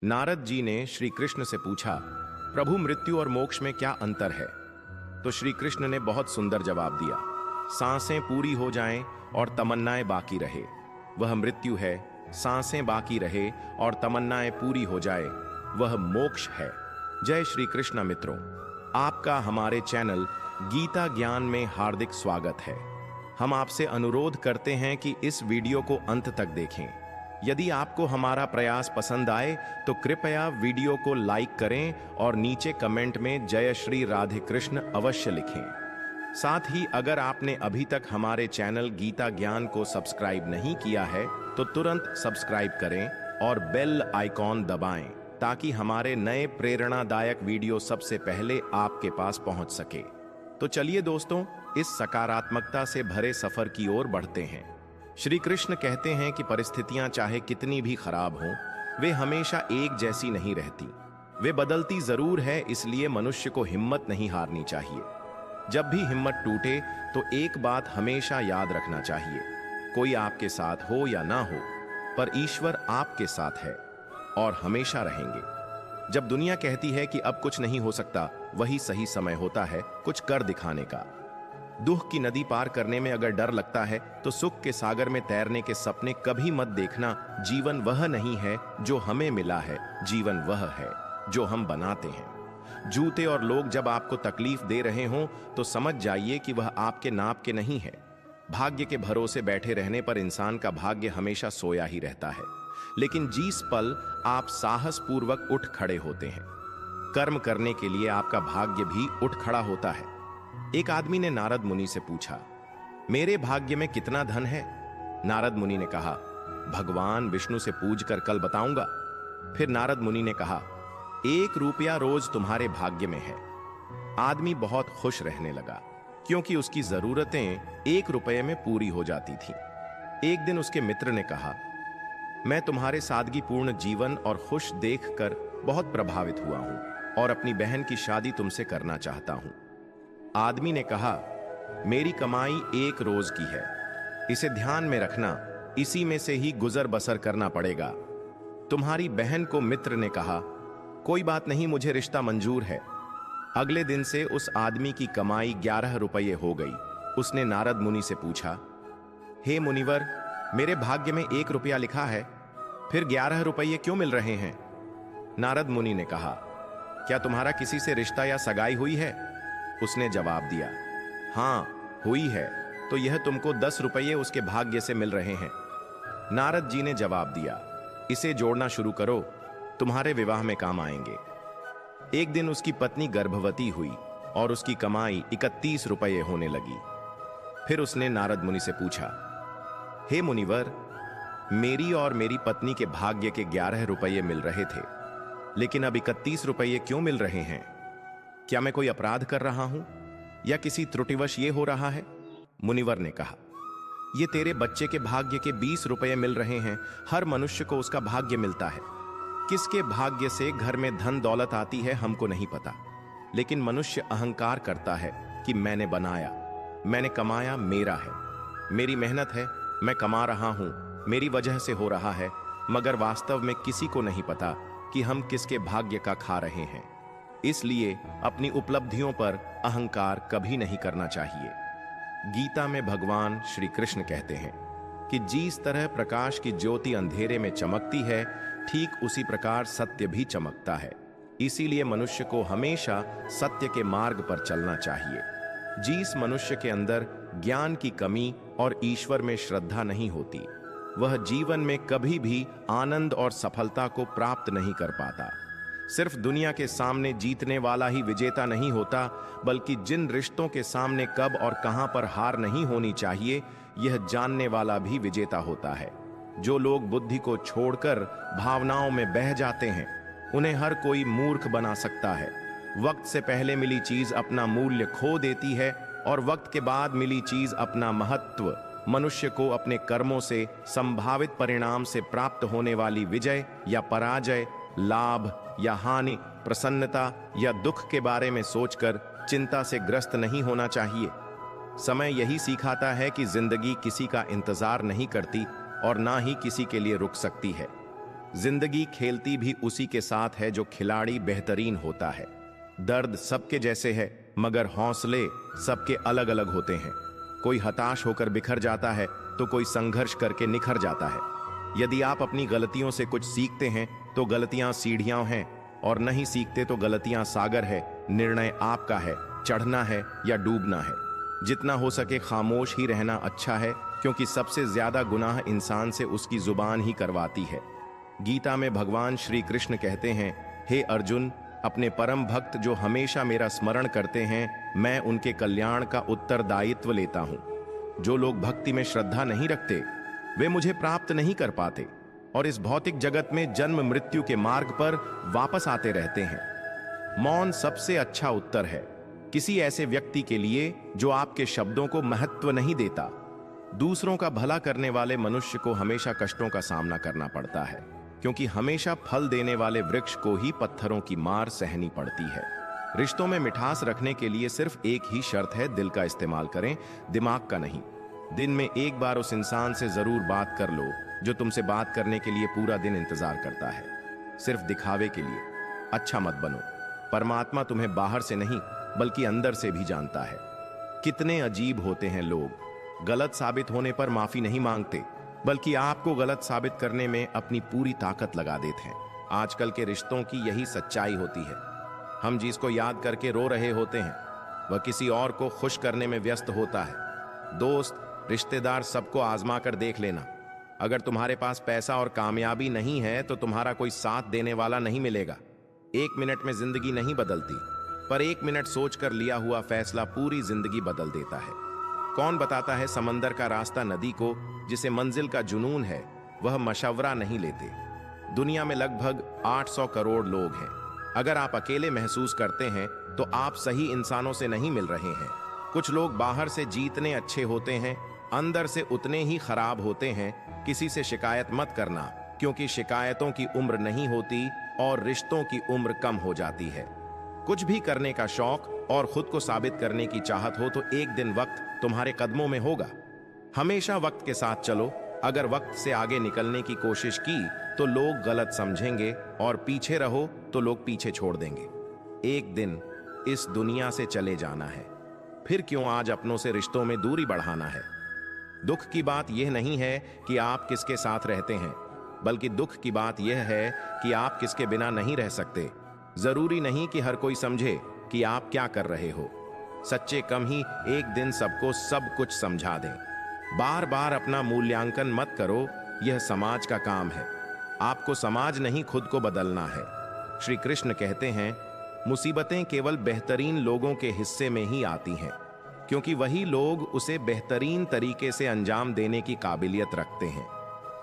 नारद जी ने श्री कृष्ण से पूछा, प्रभु मृत्यु और मोक्ष में क्या अंतर है? तो श्री कृष्ण ने बहुत सुंदर जवाब दिया, सांसें पूरी हो जाएं और तमन्नाएं बाकी रहे वह मृत्यु है, सांसें बाकी रहे और तमन्नाएं पूरी हो जाए वह मोक्ष है। जय श्री कृष्ण। मित्रों, आपका हमारे चैनल गीता ज्ञान में हार्दिक स्वागत है। हम आपसे अनुरोध करते हैं कि इस वीडियो को अंत तक देखें। यदि आपको हमारा प्रयास पसंद आए तो कृपया वीडियो को लाइक करें और नीचे कमेंट में जय श्री राधे कृष्ण अवश्य लिखें। साथ ही अगर आपने अभी तक हमारे चैनल गीता ज्ञान को सब्सक्राइब नहीं किया है तो तुरंत सब्सक्राइब करें और बेल आइकॉन दबाएं ताकि हमारे नए प्रेरणादायक वीडियो सबसे पहले आपके पास पहुंच सके। तो चलिए दोस्तों, इस सकारात्मकता से भरे सफर की ओर बढ़ते हैं। श्री कृष्ण कहते हैं कि परिस्थितियां चाहे कितनी भी खराब हों, वे हमेशा एक जैसी नहीं रहती। वे बदलती जरूर है, इसलिए मनुष्य को हिम्मत नहीं हारनी चाहिए। जब भी हिम्मत टूटे तो एक बात हमेशा याद रखना चाहिए, कोई आपके साथ हो या ना हो, पर ईश्वर आपके साथ है और हमेशा रहेंगे। जब दुनिया कहती है कि अब कुछ नहीं हो सकता, वही सही समय होता है कुछ कर दिखाने का। दुख की नदी पार करने में अगर डर लगता है तो सुख के सागर में तैरने के सपने कभी मत देखना। जीवन वह नहीं है जो हमें मिला है, जीवन वह है जो हम बनाते हैं। जूते और लोग जब आपको तकलीफ दे रहे हों तो समझ जाइए कि वह आपके नाप के नहीं है। भाग्य के भरोसे बैठे रहने पर इंसान का भाग्य हमेशा सोया ही रहता है, लेकिन जिस पल आप साहस पूर्वक उठ खड़े होते हैं, कर्म करने के लिए आपका भाग्य भी उठ खड़ा होता है। एक आदमी ने नारद मुनि से पूछा, मेरे भाग्य में कितना धन है? नारद मुनि ने कहा, भगवान विष्णु से पूछ कर कल बताऊंगा। फिर नारद मुनि ने कहा, 1 रुपया रोज तुम्हारे भाग्य में है। आदमी बहुत खुश रहने लगा क्योंकि उसकी जरूरतें 1 रुपये में पूरी हो जाती थीं। एक दिन उसके मित्र ने कहा, मैं तुम्हारे सादगीपूर्ण जीवन और खुश देखकर बहुत प्रभावित हुआ हूं और अपनी बहन की शादी तुमसे करना चाहता हूं। आदमी ने कहा, मेरी कमाई 1 रोज की है, इसे ध्यान में रखना, इसी में से ही गुजर बसर करना पड़ेगा। तुम्हारी बहन को मित्र ने कहा, कोई बात नहीं, मुझे रिश्ता मंजूर है। अगले दिन से उस आदमी की कमाई 11 रुपये हो गई। उसने नारद मुनि से पूछा, हे मुनिवर, मेरे भाग्य में 1 रुपया लिखा है, फिर 11 रुपये क्यों मिल रहे हैं? नारद मुनि ने कहा, क्या तुम्हारा किसी से रिश्ता या सगाई हुई है? उसने जवाब दिया, हाँ हुई है, तो यह तुमको 10 रुपये उसके भाग्य से मिल रहे हैं। नारद जी ने जवाब दिया, इसे जोड़ना शुरू करो, तुम्हारे विवाह में काम आएंगे। एक दिन उसकी पत्नी गर्भवती हुई और उसकी कमाई 31 रुपये होने लगी। फिर उसने नारद मुनि से पूछा, हे मुनिवर, मेरी और मेरी पत्नी के भाग्य के 11 रुपये मिल रहे थे, लेकिन अब 31 रुपये क्यों मिल रहे हैं? क्या मैं कोई अपराध कर रहा हूं या किसी त्रुटिवश ये हो रहा है? मुनिवर ने कहा, ये तेरे बच्चे के भाग्य के 20 रुपये मिल रहे हैं। हर मनुष्य को उसका भाग्य मिलता है। किसके भाग्य से घर में धन दौलत आती है हमको नहीं पता, लेकिन मनुष्य अहंकार करता है कि मैंने बनाया, मैंने कमाया, मेरा है, मेरी मेहनत है, मैं कमा रहा हूं, मेरी वजह से हो रहा है। मगर वास्तव में किसी को नहीं पता कि हम किसके भाग्य का खा रहे हैं। इसलिए अपनी उपलब्धियों पर अहंकार कभी नहीं करना चाहिए। गीता में भगवान श्री कृष्ण कहते हैं कि जिस तरह प्रकाश की ज्योति अंधेरे में चमकती है, ठीक उसी प्रकार सत्य भी चमकता है। इसीलिए मनुष्य को हमेशा सत्य के मार्ग पर चलना चाहिए। जिस मनुष्य के अंदर ज्ञान की कमी और ईश्वर में श्रद्धा नहीं होती, वह जीवन में कभी भी आनंद और सफलता को प्राप्त नहीं कर पाता। सिर्फ दुनिया के सामने जीतने वाला ही विजेता नहीं होता, बल्कि जिन रिश्तों के सामने कब और कहां पर हार नहीं होनी चाहिए, यह जानने वाला भी विजेता होता है। जो लोग बुद्धि को छोड़कर भावनाओं में बह जाते हैं, उन्हें हर कोई मूर्ख बना सकता है। वक्त से पहले मिली चीज अपना मूल्य खो देती है और वक्त के बाद मिली चीज अपना महत्व। मनुष्य को अपने कर्मों से संभावित परिणाम से प्राप्त होने वाली विजय या पराजय, लाभ या हानि, प्रसन्नता या दुख के बारे में सोचकर चिंता से ग्रस्त नहीं होना चाहिए। समय यही सिखाता है कि जिंदगी किसी का इंतजार नहीं करती और ना ही किसी के लिए रुक सकती है। जिंदगी खेलती भी उसी के साथ है जो खिलाड़ी बेहतरीन होता है। दर्द सबके जैसे है, मगर हौसले सबके अलग अलग होते हैं। कोई हताश होकर बिखर जाता है तो कोई संघर्ष करके निखर जाता है। यदि आप अपनी गलतियों से कुछ सीखते हैं तो गलतियां सीढ़ियां हैं, और नहीं सीखते तो गलतियां सागर है। निर्णय आपका है, चढ़ना है या डूबना है। जितना हो सके खामोश ही रहना अच्छा है, क्योंकि सबसे ज्यादा गुनाह इंसान से उसकी जुबान ही करवाती है। गीता में भगवान श्री कृष्ण कहते हैं, हे अर्जुन, अपने परम भक्त जो हमेशा मेरा स्मरण करते हैं, मैं उनके कल्याण का उत्तरदायित्व लेता हूं। जो लोग भक्ति में श्रद्धा नहीं रखते वे मुझे प्राप्त नहीं कर पाते और इस भौतिक जगत में जन्म मृत्यु के मार्ग पर वापस आते रहते हैं। मौन सबसे अच्छा उत्तर है किसी ऐसे व्यक्ति के लिए जो आपके शब्दों को महत्व नहीं देता। दूसरों का भला करने वाले मनुष्य को हमेशा कष्टों का सामना करना पड़ता है, क्योंकि हमेशा फल देने वाले वृक्ष को ही पत्थरों की मार सहनी पड़ती है। रिश्तों में मिठास रखने के लिए सिर्फ एक ही शर्त है, दिल का इस्तेमाल करें, दिमाग का नहीं। दिन में एक बार उस इंसान से जरूर बात कर लो जो तुमसे बात करने के लिए पूरा दिन इंतजार करता है, सिर्फ दिखावे के लिए। अच्छा मत बनो। परमात्मा तुम्हें बाहर से नहीं बल्कि अंदर से भी जानता है। कितने अजीब होते हैं लोग, गलत साबित होने पर माफी नहीं मांगते बल्कि आपको गलत साबित करने में अपनी पूरी ताकत लगा देते हैं। आजकल के रिश्तों की यही सच्चाई होती है। हम जिसको याद करके रो रहे होते हैं वह किसी और को खुश करने में व्यस्त होता है। दोस्त, रिश्तेदार, सबको आजमा कर देख लेना। अगर तुम्हारे पास पैसा और कामयाबी नहीं है तो तुम्हारा कोई साथ देने वाला नहीं मिलेगा। 1 मिनट में जिंदगी नहीं बदलती, पर 1 मिनट सोचकर लिया हुआ फैसला पूरी जिंदगी बदल देता है। कौन बताता है समंदर का रास्ता नदी को? जिसे मंजिल का जुनून है वह मशवरा नहीं लेते। दुनिया में लगभग 800 करोड़ लोग हैं। अगर आप अकेले महसूस करते हैं तो आप सही इंसानों से नहीं मिल रहे हैं। कुछ लोग बाहर से जीतने अच्छे होते हैं, अंदर से उतने ही खराब होते हैं। किसी से शिकायत मत करना, क्योंकि शिकायतों की उम्र नहीं होती और रिश्तों की उम्र कम हो जाती है। कुछ भी करने का शौक और खुद को साबित करने की चाहत हो तो एक दिन वक्त तुम्हारे कदमों में होगा। हमेशा वक्त के साथ चलो। अगर वक्त से आगे निकलने की कोशिश की तो लोग गलत समझेंगे और पीछे रहो तो लोग पीछे छोड़ देंगे। एक दिन इस दुनिया से चले जाना है, फिर क्यों आज अपनों से रिश्तों में दूरी बढ़ाना है। दुख की बात यह नहीं है कि आप किसके साथ रहते हैं, बल्कि दुख की बात यह है कि आप किसके बिना नहीं रह सकते। जरूरी नहीं कि हर कोई समझे कि आप क्या कर रहे हो। सच्चे कम ही एक दिन सबको सब कुछ समझा दें। बार बार अपना मूल्यांकन मत करो, यह समाज का काम है। आपको समाज नहीं खुद को बदलना है। श्री कृष्ण कहते हैं, मुसीबतें केवल बेहतरीन लोगों के हिस्से में ही आती हैं, क्योंकि वही लोग उसे बेहतरीन तरीके से अंजाम देने की काबिलियत रखते हैं।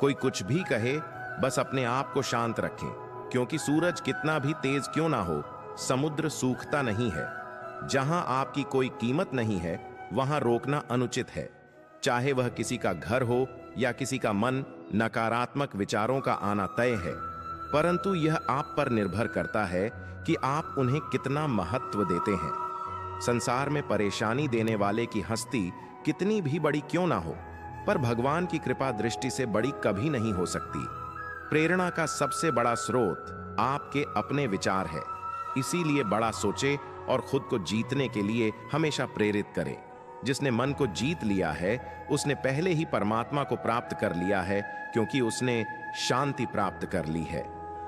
कोई कुछ भी कहे, बस अपने आप को शांत रखें, क्योंकि सूरज कितना भी तेज क्यों ना हो, समुद्र सूखता नहीं है। जहां आपकी कोई कीमत नहीं है वहां रोकना अनुचित है। चाहे वह किसी का घर हो या किसी का मन, नकारात्मक विचारों का आना तय है, परंतु यह आप पर निर्भर करता है कि आप उन्हें कितना महत्व देते हैं। संसार में परेशानी देने वाले की हस्ती कितनी भी बड़ी क्यों ना हो, पर भगवान की कृपा दृष्टि से बड़ी कभी नहीं हो सकती। प्रेरणा का सबसे बड़ा स्रोत आपके अपने विचार है। इसीलिए बड़ा सोचे और खुद को जीतने के लिए हमेशा प्रेरित करे। जिसने मन को जीत लिया है उसने पहले ही परमात्मा को प्राप्त कर लिया है, क्योंकि उसने शांति प्राप्त कर ली है।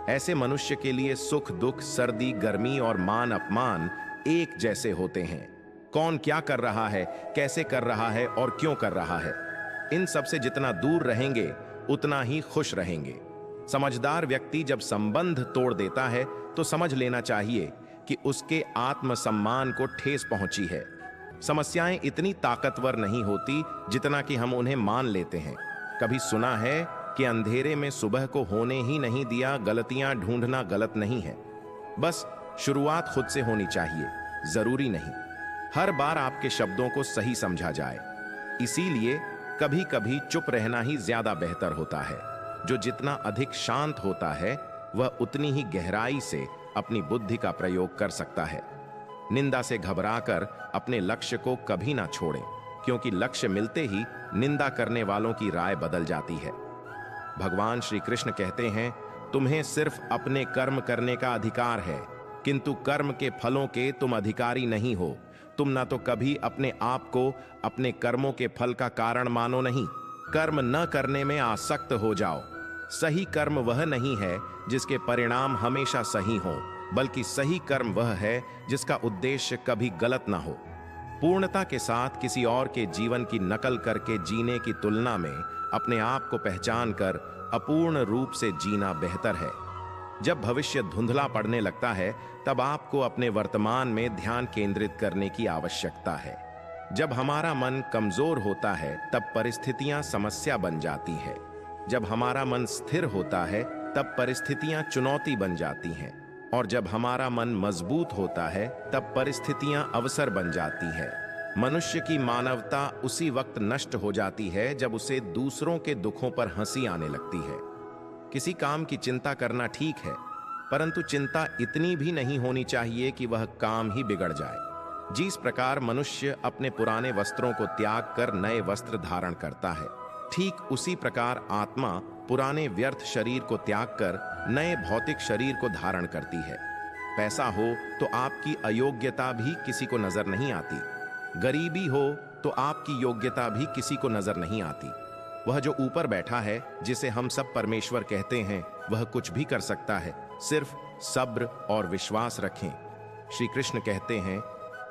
ऐसे मनुष्य के लिए सुख दुख, सर्दी गर्मी और मान अपमान एक जैसे होते हैं। कौन क्या कर रहा है, कैसे कर रहा है और क्यों कर रहा है, इन सब से जितना दूर रहेंगे उतना ही खुश रहेंगे। समझदार व्यक्ति जब संबंध तोड़ देता है तो समझ लेना चाहिए कि उसके आत्मसम्मान को ठेस पहुंची है। समस्याएं इतनी ताकतवर नहीं होती जितना कि हम उन्हें मान लेते हैं। कभी सुना है कि अंधेरे में सुबह को होने ही नहीं दिया, गलतियां ढूंढना गलत नहीं है। बस शुरुआत खुद से होनी चाहिए, जरूरी नहीं हर बार आपके शब्दों को सही समझा जाए। इसीलिए कभी कभी चुप रहना ही ज्यादा बेहतर होता है। जो जितना अधिक शांत होता है वह उतनी ही गहराई से अपनी बुद्धि का प्रयोग कर सकता है। निंदा से घबराकर अपने लक्ष्य को कभी ना छोड़ें, क्योंकि लक्ष्य मिलते ही निंदा करने वालों की राय बदल जाती है। भगवान श्री कृष्ण कहते हैं, तुम्हें सिर्फ अपने कर्म करने का अधिकार है, किंतु कर्म के फलों के तुम अधिकारी नहीं हो। तुम ना तो कभी अपने आप को अपने कर्मों के फल का कारण मानो नहीं, कर्म न करने में आसक्त हो जाओ। सही कर्म वह नहीं है जिसके परिणाम हमेशा सही हो, बल्कि सही कर्म वह है जिसका उद्देश्य कभी गलत ना हो। पूर्णता के साथ किसी और के जीवन की नकल करके जीने की तुलना में अपने आप को पहचान कर अपूर्ण रूप से जीना बेहतर है। जब भविष्य धुंधला पड़ने लगता है, तब आपको अपने वर्तमान में ध्यान केंद्रित करने की आवश्यकता है। जब हमारा मन कमजोर होता है, तब परिस्थितियां समस्या बन जाती है। जब हमारा मन स्थिर होता है, तब परिस्थितियां चुनौती बन जाती हैं। और जब हमारा मन मजबूत होता है, तब परिस्थितियां अवसर बन जाती है। मनुष्य की मानवता उसी वक्त नष्ट हो जाती है जब उसे दूसरों के दुखों पर हंसी आने लगती है। किसी काम की चिंता करना ठीक है, परंतु चिंता इतनी भी नहीं होनी चाहिए कि वह काम ही बिगड़ जाए। जिस प्रकार मनुष्य अपने पुराने वस्त्रों को त्याग कर नए वस्त्र धारण करता है, ठीक उसी प्रकार आत्मा पुराने व्यर्थ शरीर को त्याग कर नए भौतिक शरीर को धारण करती है। पैसा हो तो आपकी अयोग्यता भी किसी को नजर नहीं आती, गरीबी हो तो आपकी योग्यता भी किसी को नजर नहीं आती। वह जो ऊपर बैठा है, जिसे हम सब परमेश्वर कहते हैं, वह कुछ भी कर सकता है, सिर्फ सब्र और विश्वास रखें। श्री कृष्ण कहते हैं,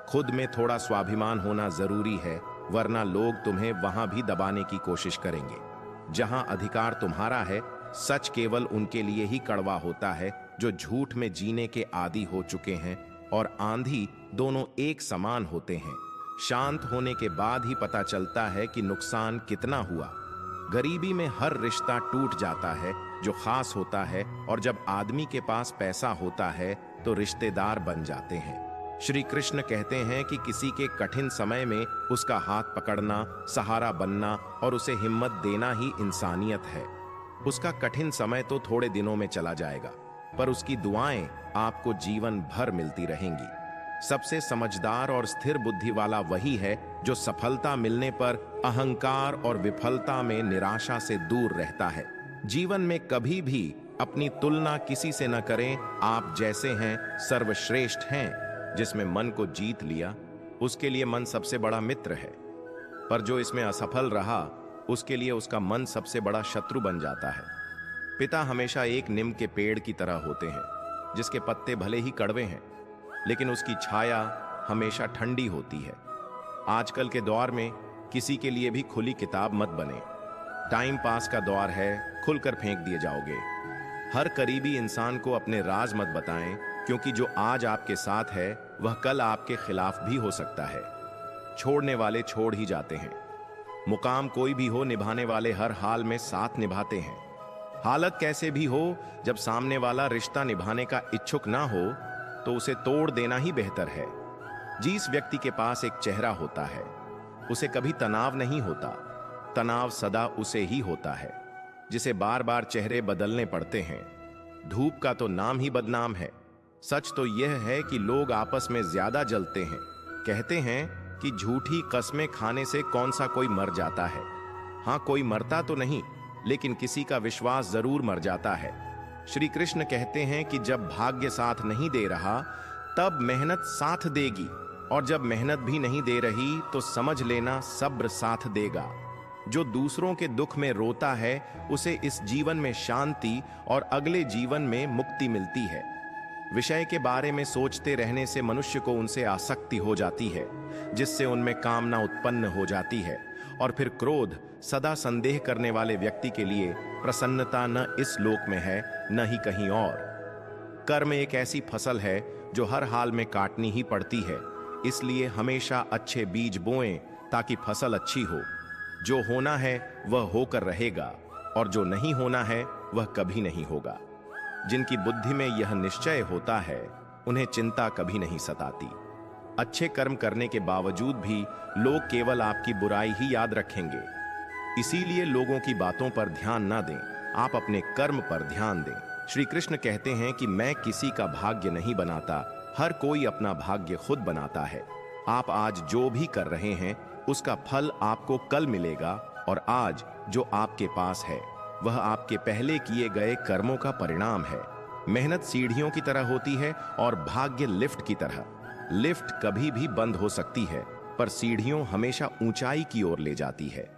खुद में थोड़ा स्वाभिमान होना जरूरी है, वरना लोग तुम्हें वहां भी दबाने की कोशिश करेंगे। जहां अधिकार तुम्हारा है, सच केवल उनके लिए ही कड़वा होता है जो झूठ में जीने के आदी हो चुके हैं, और आंधी दोनों एक समान होते हैं। शांत होने के बाद ही पता चलता है कि नुकसान कितना हुआ। गरीबी में हर रिश्ता टूट जाता है जो खास होता है, और जब आदमी के पास पैसा होता है तो रिश्तेदार बन जाते हैं। श्री कृष्ण कहते हैं कि किसी के कठिन समय में उसका हाथ पकड़ना, सहारा बनना और उसे हिम्मत देना ही इंसानियत है। उसका कठिन समय तो थोड़े दिनों में चला जाएगा, पर उसकी दुआएं आपको जीवन भर मिलती रहेंगी। सबसे समझदार और स्थिर बुद्धि वाला वही है जो सफलता मिलने पर अहंकार और विफलता में निराशा से दूर रहता है। जीवन में कभी भी अपनी तुलना किसी से न करें। आप जैसे हैं सर्वश्रेष्ठ हैं। जिसमें मन को जीत लिया, उसके लिए मन सबसे बड़ा मित्र है, पर जो इसमें असफल रहा, उसके लिए उसका मन सबसे बड़ा शत्रु बन जाता है। पिता हमेशा एक नीम के पेड़ की तरह होते हैं, जिसके पत्ते भले ही कड़वे हैं, लेकिन उसकी छाया हमेशा ठंडी होती है। आजकल के दौर में किसी के लिए भी खुली किताब मत बने। टाइम पास का दौर है, खुलकर फेंक दिए जाओगे। हर करीबी इंसान को अपने राज मत बताएं, क्योंकि जो आज आपके साथ है वह कल आपके खिलाफ भी हो सकता है। छोड़ने वाले छोड़ ही जाते हैं। मुकाम कोई भी हो, निभाने वाले हर हाल में साथ निभाते हैं। हालत कैसे भी हो, जब सामने वाला रिश्ता निभाने का इच्छुक ना हो तो उसे तोड़ देना ही बेहतर है। जिस व्यक्ति के पास एक चेहरा होता है, उसे कभी तनाव नहीं होता। तनाव सदा उसे ही होता है जिसे बार बार चेहरे बदलने पड़ते हैं। धूप का तो नाम ही बदनाम है। सच तो यह है कि लोग आपस में ज्यादा जलते हैं। कहते हैं कि झूठी कस्में खाने से कौन सा कोई मर जाता है। हाँ, कोई मरता तो नहीं, लेकिन किसी का विश्वास जरूर मर जाता है। श्री कृष्ण कहते हैं कि जब भाग्य साथ नहीं दे रहा, तब मेहनत साथ देगी, और जब मेहनत भी नहीं दे रही तो समझ लेना सब्र साथ देगा। जो दूसरों के दुख में रोता है, उसे इस जीवन में शांति और अगले जीवन में मुक्ति मिलती है। विषय के बारे में सोचते रहने से मनुष्य को उनसे आसक्ति हो जाती है, जिससे उनमें कामना उत्पन्न हो जाती है, और फिर क्रोध सदा संदेह करने वाले व्यक्ति के लिए प्रसन्नता न इस लोक में है न ही कहीं और। कर्म एक ऐसी फसल है जो हर हाल में काटनी ही पड़ती है, इसलिए हमेशा अच्छे बीज बोएं ताकि फसल अच्छी हो। जो होना है वह होकर रहेगा, और जो नहीं होना है वह कभी नहीं होगा। जिनकी बुद्धि में यह निश्चय होता है, उन्हें चिंता कभी नहीं सताती। अच्छे कर्म करने के बावजूद भी लोग केवल आपकी बुराई ही याद रखेंगे। इसीलिए लोगों की बातों पर ध्यान ना दें, आप अपने कर्म पर ध्यान दें। श्री कृष्ण कहते हैं कि मैं किसी का भाग्य नहीं बनाता, हर कोई अपना भाग्य खुद बनाता है। आप आज जो भी कर रहे हैं, उसका फल आपको कल मिलेगा, और आज जो आपके पास है वह आपके पहले किए गए कर्मों का परिणाम है। मेहनत सीढ़ियों की तरह होती है और भाग्य लिफ्ट की तरह। लिफ्ट कभी भी बंद हो सकती है, पर सीढ़ियों हमेशा ऊंचाई की ओर ले जाती है।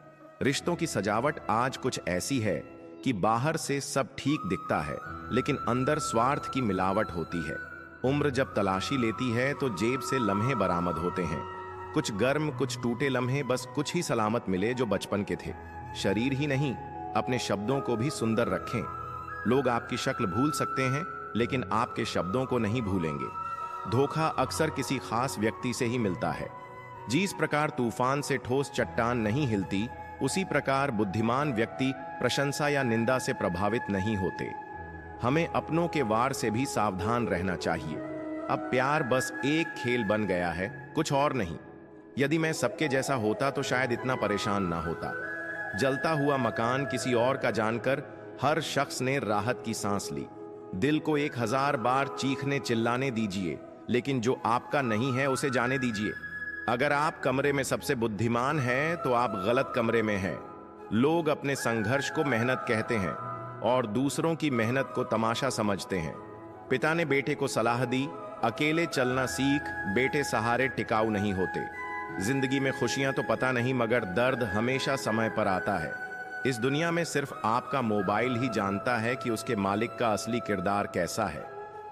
रिश्तों की सजावट आज कुछ ऐसी है कि बाहर से सब ठीक दिखता है, लेकिन अंदर स्वार्थ की मिलावट होती है। उम्र जब तलाशी लेती है तो जेब से लम्हे बरामद होते हैं, कुछ गर्म, कुछ टूटे लम्हे, बस कुछ ही सलामत मिले जो बचपन के थे। शरीर ही नहीं, अपने शब्दों को भी सुंदर रखें। लोग आपकी शक्ल भूल सकते हैं, लेकिन आपके शब्दों को नहीं भूलेंगे। धोखा अक्सर किसी खास व्यक्ति से ही मिलता है। जिस प्रकार तूफान से ठोस चट्टान नहीं हिलती, उसी प्रकार बुद्धिमान व्यक्ति प्रशंसा या निंदा से प्रभावित नहीं होते। हमें अपनों के वार से भी सावधान रहना चाहिए। अब प्यार बस एक खेल बन गया है, कुछ और नहीं। यदि मैं सबके जैसा होता तो शायद इतना परेशान ना होता। जलता हुआ मकान किसी और का जानकर हर शख्स ने राहत की सांस ली। दिल को 1000 बार चीखने चिल्लाने दीजिए, लेकिन जो आपका नहीं है उसे जाने दीजिए। अगर आप कमरे में सबसे बुद्धिमान हैं तो आप गलत कमरे में हैं। लोग अपने संघर्ष को मेहनत कहते हैं और दूसरों की मेहनत को तमाशा समझते हैं। पिता ने बेटे को सलाह दी, अकेले चलना सीख, बेटे सहारे टिकाऊ नहीं होते। जिंदगी में खुशियां तो पता नहीं, मगर दर्द हमेशा समय पर आता है। इस दुनिया में सिर्फ आपका मोबाइल ही जानता है कि उसके मालिक का असली किरदार कैसा है।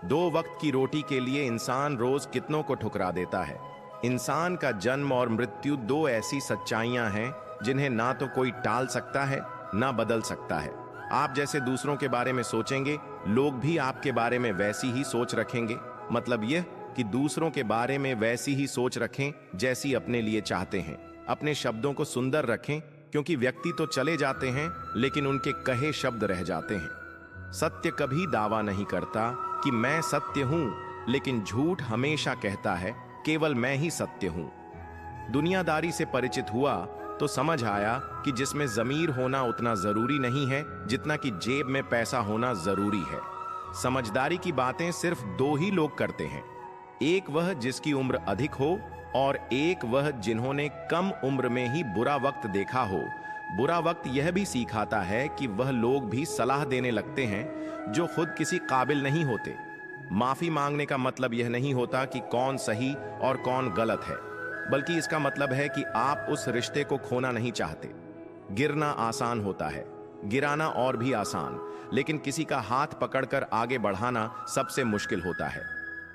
2 वक्त की रोटी के लिए इंसान रोज कितनों को ठुकरा देता है। इंसान का जन्म और मृत्यु 2 ऐसी सच्चाइयां हैं जिन्हें ना तो कोई टाल सकता है, ना बदल सकता है। आप जैसे दूसरों के बारे में सोचेंगे, लोग भी आपके बारे में वैसी ही सोच रखेंगे। मतलब यह कि दूसरों के बारे में वैसी ही सोच रखें जैसी अपने लिए चाहते हैं। अपने शब्दों को सुंदर रखें, क्योंकि व्यक्ति तो चले जाते हैं, लेकिन उनके कहे शब्द रह जाते हैं। सत्य कभी दावा नहीं करता कि मैं सत्य हूं, लेकिन झूठ हमेशा कहता है केवल मैं ही सत्य हूं। दुनियादारी से परिचित हुआ तो समझ आया कि जिसमें ज़मीर होना उतना जरूरी नहीं है जितना कि जेब में पैसा होना जरूरी है। समझदारी की बातें सिर्फ 2 ही लोग करते हैं, एक वह जिसकी उम्र अधिक हो और एक वह जिन्होंने कम उम्र में ही बुरा वक्त देखा हो। बुरा वक्त यह भी सिखाता है कि वह लोग भी सलाह देने लगते हैं जो खुद किसी काबिल नहीं होते। माफी मांगने का मतलब यह नहीं होता कि कौन सही और कौन गलत है, बल्कि इसका मतलब है कि आप उस रिश्ते को खोना नहीं चाहते। गिरना आसान होता है, गिराना और भी आसान, लेकिन किसी का हाथ पकड़कर आगे बढ़ाना सबसे मुश्किल होता है।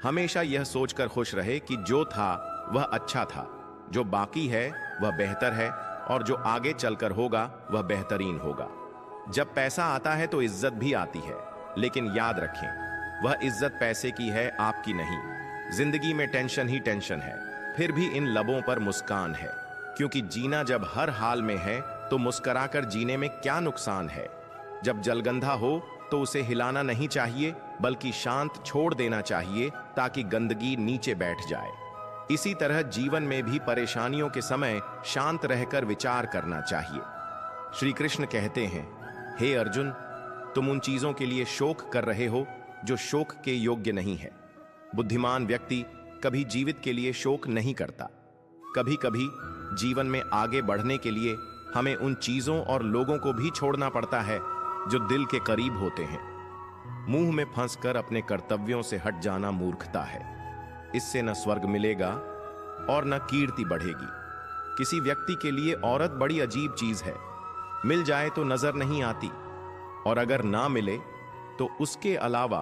हमेशा यह सोचकर खुश रहे कि जो था वह अच्छा था, जो बाकी है वह बेहतर है, और जो आगे चलकर होगा वह बेहतरीन होगा। जब पैसा आता है तो इज्जत भी आती है, लेकिन याद रखें वह इज्जत पैसे की है, आपकी नहीं। जिंदगी में टेंशन ही टेंशन है, फिर भी इन लबों पर मुस्कान है, क्योंकि जीना जब हर हाल में है तो मुस्कुराकर जीने में क्या नुकसान है। जब जलगंधा हो तो उसे हिलाना नहीं चाहिए, बल्कि शांत छोड़ देना चाहिए ताकि गंदगी नीचे बैठ जाए। इसी तरह जीवन में भी परेशानियों के समय शांत रहकर विचार करना चाहिए। श्री कृष्ण कहते हैं, हे अर्जुन, तुम उन चीजों के लिए शोक कर रहे हो जो शोक के योग्य नहीं है। बुद्धिमान व्यक्ति कभी जीवित के लिए शोक नहीं करता। कभी कभी जीवन में आगे बढ़ने के लिए हमें उन चीजों और लोगों को भी छोड़ना पड़ता है जो दिल के करीब होते हैं। मुंह में फंसकर अपने कर्तव्यों से हट जाना मूर्खता है। इससे न स्वर्ग मिलेगा और न कीर्ति बढ़ेगी। किसी व्यक्ति के लिए औरत बड़ी अजीब चीज है, मिल जाए तो नजर नहीं आती, और अगर ना मिले तो उसके अलावा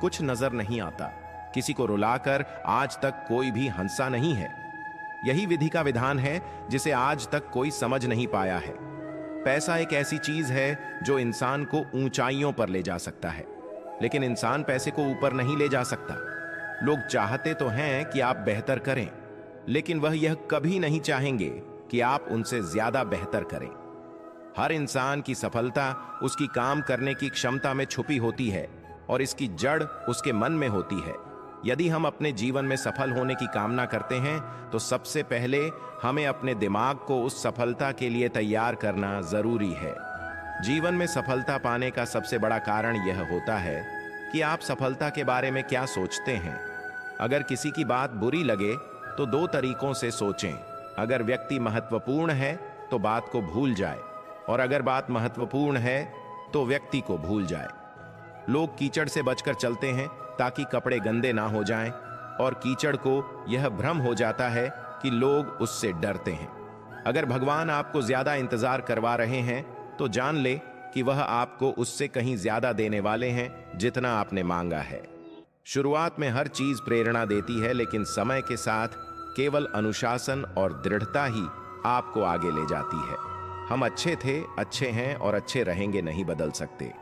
कुछ नजर नहीं आता। किसी को रुलाकर आज तक कोई भी हंसा नहीं है। यही विधि का विधान है जिसे आज तक कोई समझ नहीं पाया है। पैसा एक ऐसी चीज है जो इंसान को ऊंचाइयों पर ले जा सकता है, लेकिन इंसान पैसे को ऊपर नहीं ले जा सकता। लोग चाहते तो हैं कि आप बेहतर करें, लेकिन वह यह कभी नहीं चाहेंगे कि आप उनसे ज्यादा बेहतर करें। हर इंसान की सफलता उसकी काम करने की क्षमता में छुपी होती है, और इसकी जड़ उसके मन में होती है। यदि हम अपने जीवन में सफल होने की कामना करते हैं तो सबसे पहले हमें अपने दिमाग को उस सफलता के लिए तैयार करना जरूरी है। जीवन में सफलता पाने का सबसे बड़ा कारण यह होता है कि आप सफलता के बारे में क्या सोचते हैं। अगर किसी की बात बुरी लगे तो 2 तरीकों से सोचें। अगर व्यक्ति महत्वपूर्ण है तो बात को भूल जाए, और अगर बात महत्वपूर्ण है तो व्यक्ति को भूल जाए। लोग कीचड़ से बचकर चलते हैं ताकि कपड़े गंदे ना हो जाएं, और कीचड़ को यह भ्रम हो जाता है कि लोग उससे डरते हैं। अगर भगवान आपको ज्यादा इंतजार करवा रहे हैं तो जान ले कि वह आपको उससे कहीं ज्यादा देने वाले हैं जितना आपने मांगा है। शुरुआत में हर चीज प्रेरणा देती है, लेकिन समय के साथ केवल अनुशासन और दृढ़ता ही आपको आगे ले जाती है। हम अच्छे थे, अच्छे हैं और अच्छे रहेंगे नहीं बदल सकते।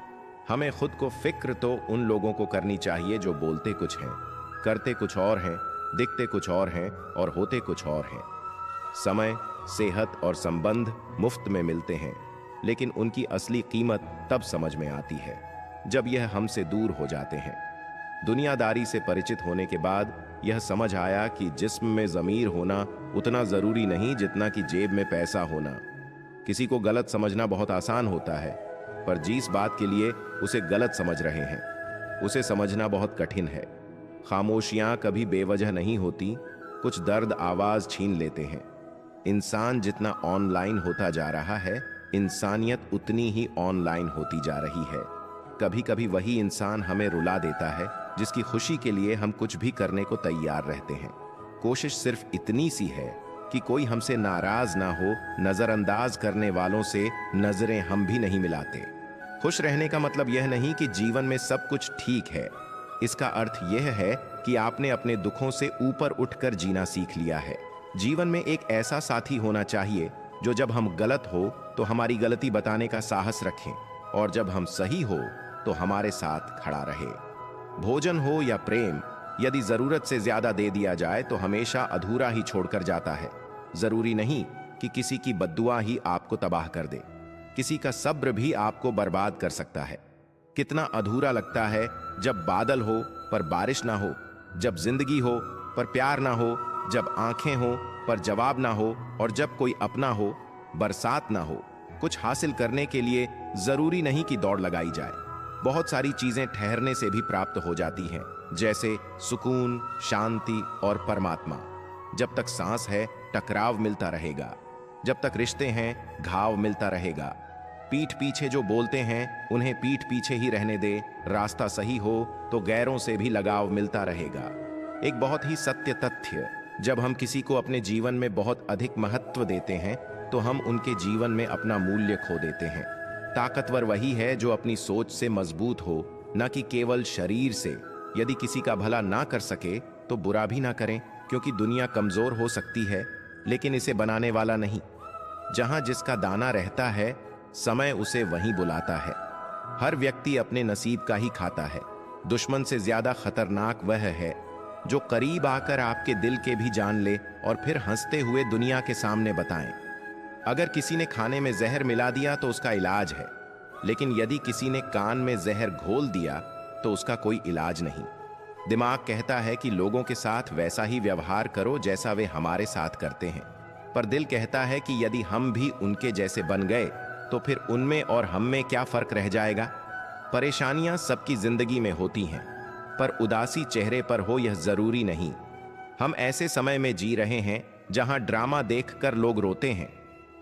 हमें खुद को फिक्र तो उन लोगों को करनी चाहिए जो बोलते कुछ हैं, करते कुछ और हैं, दिखते कुछ और हैं और होते कुछ और हैं। समय, सेहत और संबंध मुफ्त में मिलते हैं, लेकिन उनकी असली कीमत तब समझ में आती है जब यह हमसे दूर हो जाते हैं। दुनियादारी से परिचित होने के बाद यह समझ आया कि जिस्म में ज़मीर होना उतना ज़रूरी नहीं जितना कि जेब में पैसा होना। किसी को गलत समझना बहुत आसान होता है, पर जिस बात के लिए उसे गलत समझ रहे हैं उसे समझना बहुत कठिन है। खामोशियां कभी बेवजह नहीं होती, कुछ दर्द आवाज छीन लेते हैं। इंसान जितना ऑनलाइन होता जा रहा है, इंसानियत उतनी ही ऑनलाइन होती जा रही है। कभी कभी वही इंसान हमें रुला देता है जिसकी खुशी के लिए हम कुछ भी करने को तैयार रहते हैं। कोशिश सिर्फ इतनी सी है कि कोई हमसे नाराज ना हो। नजरअंदाज करने वालों से नजरें हम भी नहीं मिलाते। खुश रहने का मतलब यह नहीं कि जीवन में सब कुछ ठीक है। इसका अर्थ यह है कि आपने अपने दुखों से ऊपर उठकर जीना सीख लिया है। जीवन में एक ऐसा साथी होना चाहिए जो जब हम गलत हो तो हमारी गलती बताने का साहस रखें, और जब हम सही हो तो हमारे साथ खड़ा रहे। भोजन हो या प्रेम, यदि जरूरत से ज्यादा दे दिया जाए तो हमेशा अधूरा ही छोड़कर जाता है। जरूरी नहीं कि किसी की बद्दुआ ही आपको तबाह कर दे, किसी का सब्र भी आपको बर्बाद कर सकता है। कितना अधूरा लगता है जब बादल हो पर बारिश ना हो, जब जिंदगी हो पर प्यार ना हो, जब आंखें हो पर जवाब ना हो, और जब कोई अपना हो बरसात ना हो। कुछ हासिल करने के लिए जरूरी नहीं कि दौड़ लगाई जाए। बहुत सारी चीजें ठहरने से भी प्राप्त हो जाती हैं, जैसे सुकून, शांति और परमात्मा। जब तक सांस है टकराव मिलता रहेगा, जब तक रिश्ते हैं घाव मिलता रहेगा। पीठ पीछे जो बोलते हैं उन्हें पीठ पीछे ही रहने दे। रास्ता सही हो तो गैरों से भी लगाव मिलता रहेगा। एक बहुत ही सत्य तथ्य, जब हम किसी को अपने जीवन में बहुत अधिक महत्व देते हैं तो हम उनके जीवन में अपना मूल्य खो देते हैं। ताकतवर वही है जो अपनी सोच से मजबूत हो, न कि केवल शरीर से। यदि किसी का भला ना कर सके तो बुरा भी ना करें, क्योंकि दुनिया कमजोर हो सकती है लेकिन इसे बनाने वाला नहीं। जहां जिसका दाना रहता है समय उसे वहीं बुलाता है। हर व्यक्ति अपने नसीब का ही खाता है। दुश्मन से ज्यादा खतरनाक वह है जो करीब आकर आपके दिल के भी जान ले और फिर हंसते हुए दुनिया के सामने बताएं। अगर किसी ने खाने में जहर मिला दिया तो उसका इलाज है, लेकिन यदि किसी ने कान में जहर घोल दिया तो उसका कोई इलाज नहीं। दिमाग कहता है कि लोगों के साथ वैसा ही व्यवहार करो जैसा वे हमारे साथ करते हैं, पर दिल कहता है कि यदि हम भी उनके जैसे बन गए तो फिर उनमें और हम में क्या फर्क रह जाएगा। परेशानियां सबकी जिंदगी में होती हैं, पर उदासी चेहरे पर हो यह जरूरी नहीं। हम ऐसे समय में जी रहे हैं जहां ड्रामा देखकर लोग रोते हैं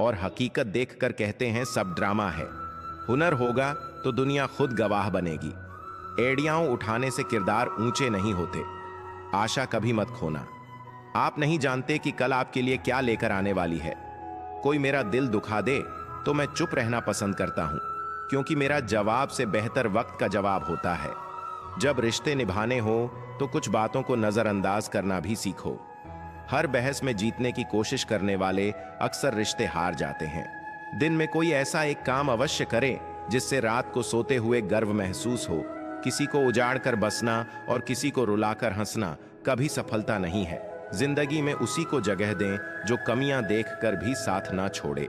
और हकीकत देखकर कहते हैं सब ड्रामा है। हुनर होगा तो दुनिया खुद गवाह बनेगी। एड़ियां उठाने से किरदार ऊंचे नहीं होते। आशा कभी मत खोना। आप नहीं जानते कि कल आपके लिए क्या लेकर आने वाली है। कोई मेरा दिल दुखा दे तो मैं चुप रहना पसंद करता हूं, क्योंकि मेरा जवाब से बेहतर वक्त का जवाब होता है। जब रिश्ते निभाने हो तो कुछ बातों को नजरअंदाज करना भी सीखो। हर बहस में जीतने की कोशिश करने वाले अक्सर रिश्ते हार जाते हैं। दिन में कोई ऐसा एक काम अवश्य करें जिससे रात को सोते हुए गर्व महसूस हो। किसी को उजाड़ कर बसना और किसी को रुलाकर हंसना कभी सफलता नहीं है। जिंदगी में उसी को जगह दें जो कमियां देखकर भी साथ ना छोड़े।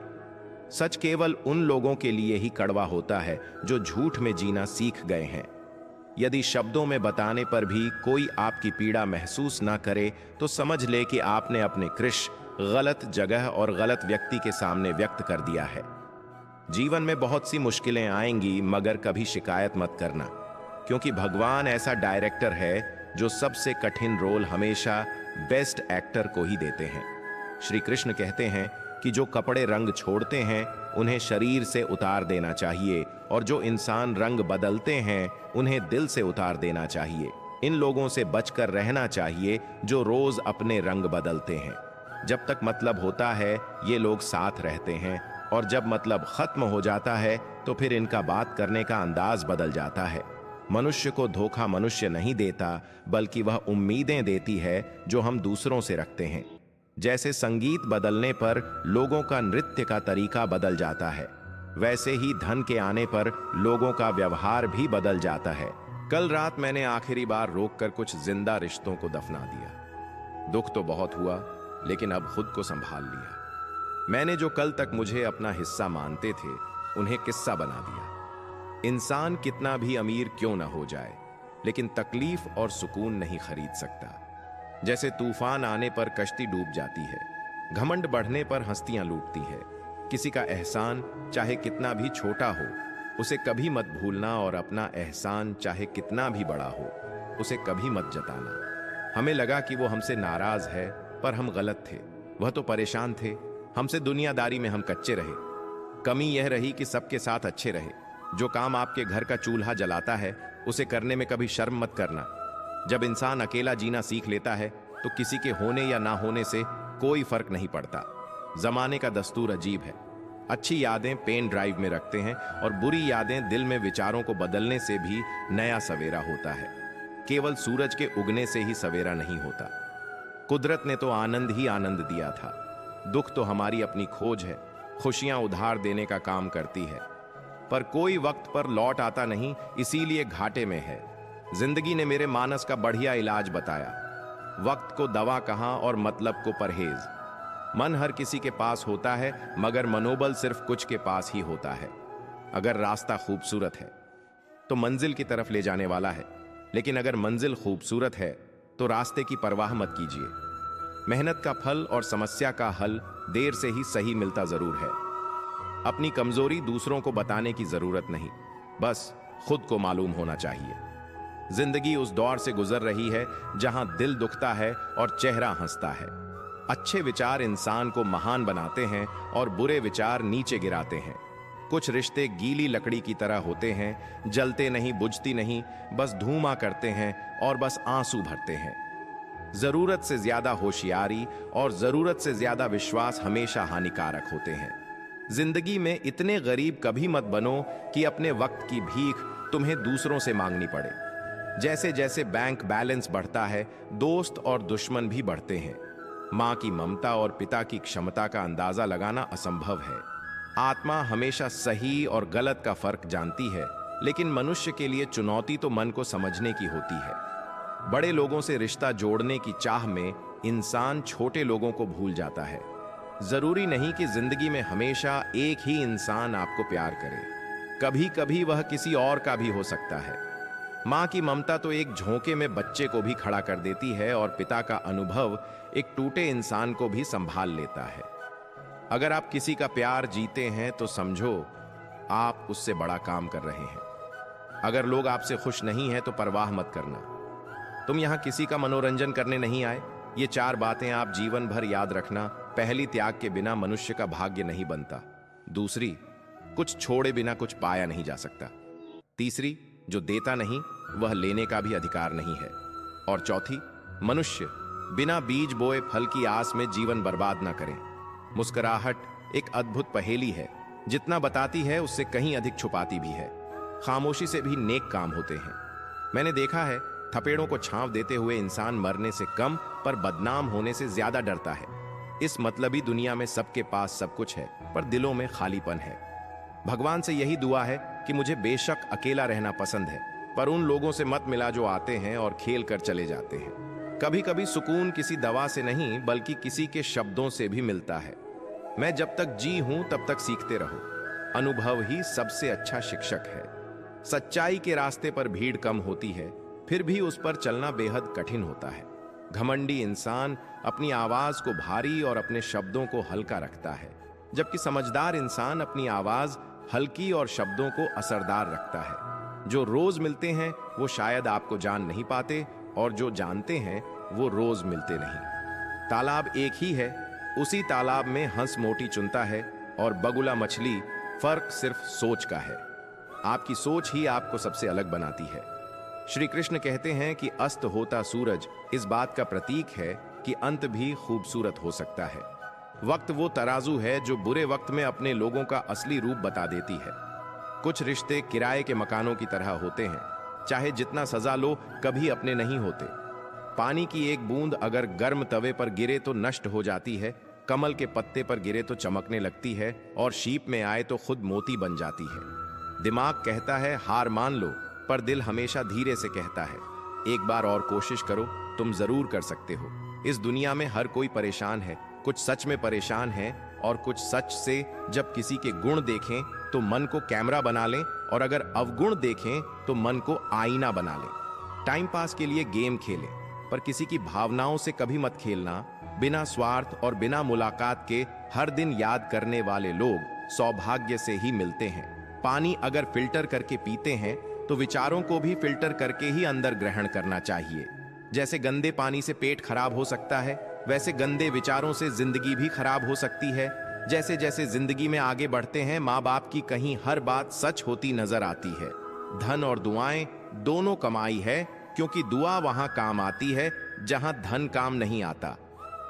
सच केवल उन लोगों के लिए ही कड़वा होता है जो झूठ में जीना सीख गए हैं। यदि शब्दों में बताने पर भी कोई आपकी पीड़ा महसूस ना करे तो समझ ले कि आपने अपने कृश गलत जगह और गलत व्यक्ति के सामने व्यक्त कर दिया है। जीवन में बहुत सी मुश्किलें आएंगी, मगर कभी शिकायत मत करना, क्योंकि भगवान ऐसा डायरेक्टर है जो सबसे कठिन रोल हमेशा बेस्ट एक्टर को ही देते हैं। श्री कृष्ण कहते हैं कि जो कपड़े रंग छोड़ते हैं उन्हें शरीर से उतार देना चाहिए, और जो इंसान रंग बदलते हैं उन्हें दिल से उतार देना चाहिए। इन लोगों से बचकर रहना चाहिए जो रोज अपने रंग बदलते हैं। जब तक मतलब होता है ये लोग साथ रहते हैं, और जब मतलब खत्म हो जाता है तो फिर इनका बात करने का अंदाज बदल जाता है। मनुष्य को धोखा मनुष्य नहीं देता, बल्कि वह उम्मीदें देती है जो हम दूसरों से रखते हैं। जैसे संगीत बदलने पर लोगों का नृत्य का तरीका बदल जाता है, वैसे ही धन के आने पर लोगों का व्यवहार भी बदल जाता है। कल रात मैंने आखिरी बार रोककर कुछ जिंदा रिश्तों को दफना दिया। दुख तो बहुत हुआ, लेकिन अब खुद को संभाल लिया। मैंने जो कल तक मुझे अपना हिस्सा मानते थे उन्हें किस्सा बना दिया। इंसान कितना भी अमीर क्यों ना हो जाए, लेकिन तकलीफ और सुकून नहीं खरीद सकता। जैसे तूफान आने पर कश्ती डूब जाती है, घमंड बढ़ने पर हस्तियां लूटती है। किसी का एहसान चाहे कितना भी छोटा हो उसे कभी मत भूलना, और अपना एहसान चाहे कितना भी बड़ा हो उसे कभी मत जताना। हमें लगा कि वो हमसे नाराज है, पर हम गलत थे। वह तो परेशान थे। हमसे दुनियादारी में हम कच्चे रहे। कमी यह रही कि सबके साथ अच्छे रहे। जो काम आपके घर का चूल्हा जलाता है उसे करने में कभी शर्म मत करना। जब इंसान अकेला जीना सीख लेता है तो किसी के होने या ना होने से कोई फर्क नहीं पड़ता। जमाने का दस्तूर अजीब है। अच्छी यादें पेन ड्राइव में रखते हैं, और बुरी यादें दिल में विचारों को बदलने से भी नया सवेरा होता है। केवल सूरज के उगने से ही सवेरा नहीं होता। कुदरत ने तो आनंद ही आनंद दिया था। दुख तो हमारी अपनी खोज है, खुशियां उधार देने का काम करती है। पर कोई वक्त पर लौट आता नहीं, इसीलिए घाटे में है। जिंदगी ने मेरे मानस का बढ़िया इलाज बताया। वक्त को दवा कहां और मतलब को परहेज। मन हर किसी के पास होता है, मगर मनोबल सिर्फ कुछ के पास ही होता है। अगर रास्ता खूबसूरत है तो मंजिल की तरफ ले जाने वाला है, लेकिन अगर मंजिल खूबसूरत है तो रास्ते की परवाह मत कीजिए। मेहनत का फल और समस्या का हल देर से ही सही मिलता जरूर है। अपनी कमजोरी दूसरों को बताने की जरूरत नहीं, बस खुद को मालूम होना चाहिए। जिंदगी उस दौर से गुजर रही है जहां दिल दुखता है और चेहरा हंसता है। अच्छे विचार इंसान को महान बनाते हैं और बुरे विचार नीचे गिराते हैं। कुछ रिश्ते गीली लकड़ी की तरह होते हैं, जलते नहीं, बुझती नहीं, बस धूमा करते हैं और बस आंसू भरते हैं। जरूरत से ज्यादा होशियारी और जरूरत से ज्यादा विश्वास हमेशा हानिकारक होते हैं। जिंदगी में इतने गरीब कभी मत बनो कि अपने वक्त की भीख तुम्हें दूसरों से मांगनी पड़े। जैसे जैसे बैंक बैलेंस बढ़ता है, दोस्त और दुश्मन भी बढ़ते हैं। मां की ममता और पिता की क्षमता का अंदाजा लगाना असंभव है। आत्मा हमेशा सही और गलत का फर्क जानती है, लेकिन मनुष्य के लिए चुनौती तो मन को समझने की होती है। बड़े लोगों से रिश्ता जोड़ने की चाह में इंसान छोटे लोगों को भूल जाता है। जरूरी नहीं कि जिंदगी में हमेशा एक ही इंसान आपको प्यार करे, कभी कभी वह किसी और का भी हो सकता है। मां की ममता तो एक झोंके में बच्चे को भी खड़ा कर देती है, और पिता का अनुभव एक टूटे इंसान को भी संभाल लेता है। अगर आप किसी का प्यार जीते हैं तो समझो आप उससे बड़ा काम कर रहे हैं। अगर लोग आपसे खुश नहीं हैं तो परवाह मत करना। तुम यहां किसी का मनोरंजन करने नहीं आए। ये 4 बातें आप जीवन भर याद रखना। पहली, त्याग के बिना मनुष्य का भाग्य नहीं बनता। दूसरी, कुछ छोड़े बिना कुछ पाया नहीं जा सकता। तीसरी, जो देता नहीं वह लेने का भी अधिकार नहीं है। और चौथी, मनुष्य बिना बीज बोए फल की आस में जीवन बर्बाद ना करें। मुस्कुराहट एक अद्भुत पहेली है, जितना बताती है उससे कहीं अधिक छुपाती भी है। खामोशी से भी नेक काम होते हैं। मैंने देखा है, थपेड़ों को छांव देते हुए इंसान मरने से कम पर बदनाम होने से ज्यादा डरता है। इस मतलबी दुनिया में सबके पास सब कुछ है, पर दिलों में खालीपन है। भगवान से यही दुआ है कि मुझे बेशक अकेला रहना पसंद है, पर उन लोगों से मत मिला जो आते हैं और खेल कर चले जाते हैं। कभी कभी सुकून किसी दवा से नहीं, बल्कि किसी के शब्दों से भी मिलता है। मैं जब तक जी हूं तब तक सीखते रहो। अनुभव ही सबसे अच्छा शिक्षक है। सच्चाई के रास्ते पर भीड़ कम होती है, फिर भी उस पर चलना बेहद कठिन होता है। घमंडी इंसान अपनी आवाज को भारी और अपने शब्दों को हल्का रखता है, जबकि समझदार इंसान अपनी आवाज हल्की और शब्दों को असरदार रखता है। जो रोज मिलते हैं वो शायद आपको जान नहीं पाते, और जो जानते हैं वो रोज मिलते नहीं। तालाब एक ही है, उसी तालाब में हंस मोटी चुनता है, और बगुला मछली, फर्क सिर्फ सोच का है। आपकी सोच ही आपको सबसे अलग बनाती है। श्री कृष्ण कहते हैं कि अस्त होता सूरज इस बात का प्रतीक है कि अंत भी खूबसूरत हो सकता है। वक्त वो तराजू है जो बुरे वक्त में अपने लोगों का असली रूप बता देती है। कुछ रिश्ते किराए के मकानों की तरह होते हैं, चाहे जितना सजा लो कभी अपने नहीं होते। पानी की एक बूंद अगर गर्म तवे पर गिरे तो नष्ट हो जाती है, कमल के पत्ते पर गिरे तो चमकने लगती है, और शीप में आए तो खुद मोती बन जाती है। दिमाग कहता है हार मान लो, पर दिल हमेशा धीरे से कहता है एक बार और कोशिश करो, तुम जरूर कर सकते हो। इस दुनिया में हर कोई परेशान है, कुछ सच में परेशान है और कुछ सच से। जब किसी के गुण देखें तो मन को कैमरा बना लें, और अगर अवगुण देखें तो मन को आईना बना लें। टाइम पास के लिए गेम खेलें, पर किसी की भावनाओं से कभी मत खेलना। बिना स्वार्थ और बिना मुलाकात के हर दिन याद करने वाले लोग सौभाग्य से ही मिलते हैं। पानी अगर फिल्टर करके पीते हैं तो विचारों को भी फिल्टर करके ही अंदर ग्रहण करना चाहिए। जैसे गंदे पानी से पेट खराब हो सकता है, वैसे गंदे विचारों से जिंदगी भी खराब हो सकती है। जैसे जैसे जिंदगी में आगे बढ़ते हैं, माँ बाप की कहीं हर बात सच होती नजर आती है। धन और दुआएं दोनों कमाई है, क्योंकि दुआ वहां काम आती है जहां धन काम नहीं आता।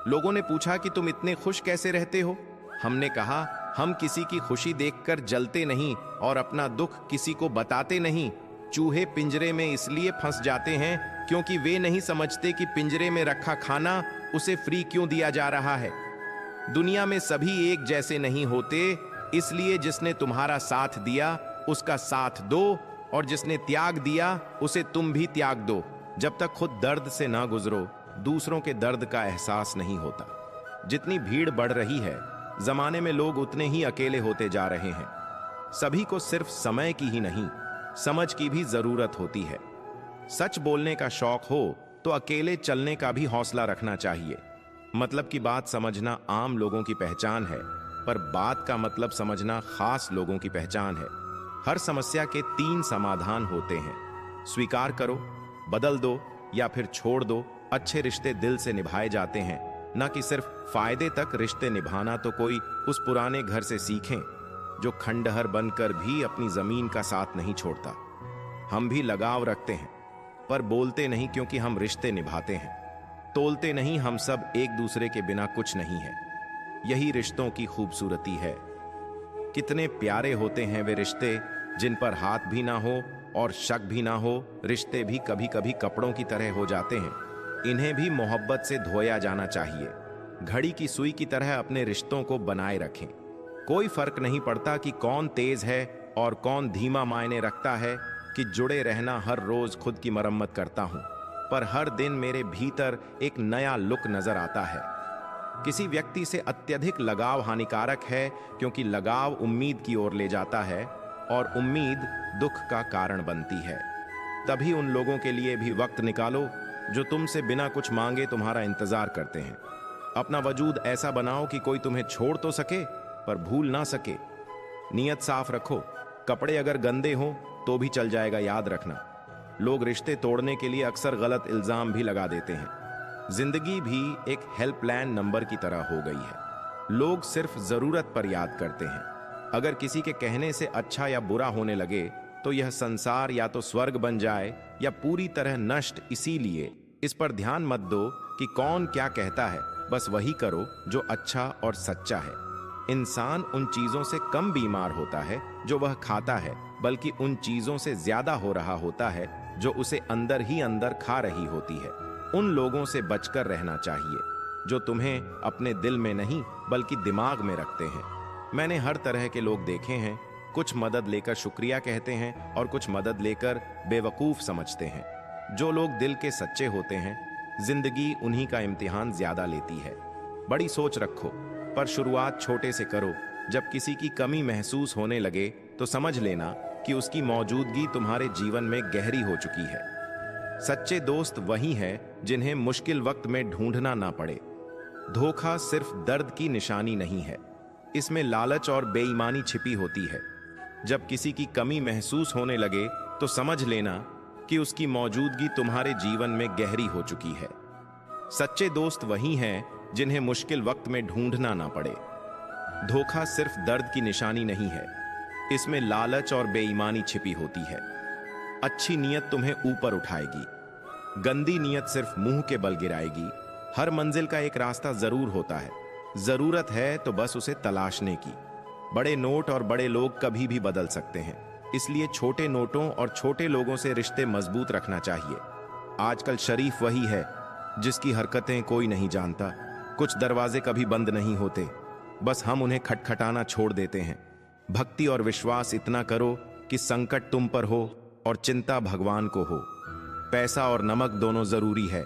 लोगों ने पूछा कि तुम इतने खुश कैसे रहते हो? हमने कहा हम किसी की खुशी देखकर जलते नहीं और अपना दुख किसी को बताते नहीं। चूहे पिंजरे में इसलिए फंस जाते हैं क्योंकि वे नहीं समझते कि पिंजरे में रखा खाना उसे फ्री क्यों दिया जा रहा है। दुनिया में सभी एक जैसे नहीं होते, इसलिए जिसने तुम्हारा साथ दिया उसका साथ दो, और जिसने त्याग दिया उसे तुम भी त्याग दो। जब तक खुद दर्द से ना गुजरो, दूसरों के दर्द का एहसास नहीं होता। जितनी भीड़ बढ़ रही है, जमाने में लोग उतने ही अकेले होते जा रहे हैं। सभी को सिर्फ समय की ही नहीं, समझ की भी जरूरत होती है। सच बोलने का शौक हो तो अकेले चलने का भी हौसला रखना चाहिए। मतलब की बात समझना आम लोगों की पहचान है, पर बात का मतलब समझना खास लोगों की पहचान है। हर समस्या के 3 समाधान होते हैं। स्वीकार करो, बदल दो या फिर छोड़ दो। अच्छे रिश्ते दिल से निभाए जाते हैं, न कि सिर्फ फायदे तक। रिश्ते निभाना तो कोई उस पुराने घर से सीखें जो खंडहर बनकर भी अपनी जमीन का साथ नहीं छोड़ता। हम भी लगाव रखते हैं, पर बोलते नहीं, क्योंकि हम रिश्ते निभाते हैं। तोलते नहीं, हम सब एक दूसरे के बिना कुछ नहीं है। यही रिश्तों की खूबसूरती है। कितने प्यारे होते हैं वे रिश्ते जिन पर हाथ भी ना हो और शक भी ना हो। रिश्ते भी कभी कभी कपड़ों की तरह हो जाते हैं, इन्हें भी मोहब्बत से धोया जाना चाहिए। घड़ी की सुई की तरह अपने रिश्तों को बनाए रखें। कोई फर्क नहीं पड़ता कि कौन तेज है और कौन धीमा, मायने रखता है कि जुड़े रहना। हर रोज खुद की मरम्मत करता हूं, पर हर दिन मेरे भीतर एक नया लुक नजर आता है। किसी व्यक्ति से अत्यधिक लगाव हानिकारक है, क्योंकि लगाव उम्मीद की ओर ले जाता है और उम्मीद दुख का कारण बनती है। तभी उन लोगों के लिए भी वक्त निकालो जो तुमसे बिना कुछ मांगे तुम्हारा इंतजार करते हैं। अपना वजूद ऐसा बनाओ कि कोई तुम्हें छोड़ तो सके पर भूल ना सके। नियत साफ रखो। कपड़े अगर गंदे हों तो भी चल जाएगा, याद रखना। लोग रिश्ते तोड़ने के लिए अक्सर गलत इल्जाम भी लगा देते हैं। जिंदगी भी एक हेल्पलाइन नंबर की तरह हो गई है। लोग सिर्फ जरूरत पर याद करते हैं। अगर किसी के कहने से अच्छा या बुरा होने लगे तो यह संसार या तो स्वर्ग बन जाए या पूरी तरह नष्ट। इसीलिए इस पर ध्यान मत दो कि कौन क्या कहता है, बस वही करो जो अच्छा और सच्चा है। इंसान उन चीजों से कम बीमार होता है जो वह खाता है, बल्कि उन चीजों से ज्यादा हो रहा होता है जो उसे अंदर ही अंदर खा रही होती है। उन लोगों से बचकर रहना चाहिए जो तुम्हें अपने दिल में नहीं बल्कि दिमाग में रखते हैं। मैंने हर तरह के लोग देखे हैं। कुछ मदद लेकर शुक्रिया कहते हैं और कुछ मदद लेकर बेवकूफ समझते हैं। जो लोग दिल के सच्चे होते हैं, जिंदगी उन्हीं का इम्तिहान ज्यादा लेती है। बड़ी सोच रखो, पर शुरुआत छोटे से करो। जब किसी की कमी महसूस होने लगे तो समझ लेना कि उसकी मौजूदगी तुम्हारे जीवन में गहरी हो चुकी है। सच्चे दोस्त वही हैं जिन्हें मुश्किल वक्त में ढूंढना ना पड़े। धोखा सिर्फ दर्द की निशानी नहीं है, इसमें लालच और बेईमानी छिपी होती है। जब किसी की कमी महसूस होने लगे तो समझ लेना कि उसकी मौजूदगी तुम्हारे जीवन में गहरी हो चुकी है। सच्चे दोस्त वही हैं जिन्हें मुश्किल वक्त में ढूंढना ना पड़े। धोखा सिर्फ दर्द की निशानी नहीं है, इसमें लालच और बेईमानी छिपी होती है। अच्छी नीयत तुम्हें ऊपर उठाएगी, गंदी नीयत सिर्फ मुंह के बल गिराएगी। हर मंजिल का एक रास्ता जरूर होता है, जरूरत है तो बस उसे तलाशने की। बड़े नोट और बड़े लोग कभी भी बदल सकते हैं, इसलिए छोटे नोटों और छोटे लोगों से रिश्ते मजबूत रखना चाहिए। आजकल शरीफ वही है जिसकी हरकतें कोई नहीं जानता। कुछ दरवाजे कभी बंद नहीं होते, बस हम उन्हें खटखटाना छोड़ देते हैं। भक्ति और विश्वास इतना करो कि संकट तुम पर हो और चिंता भगवान को हो। पैसा और नमक दोनों जरूरी है,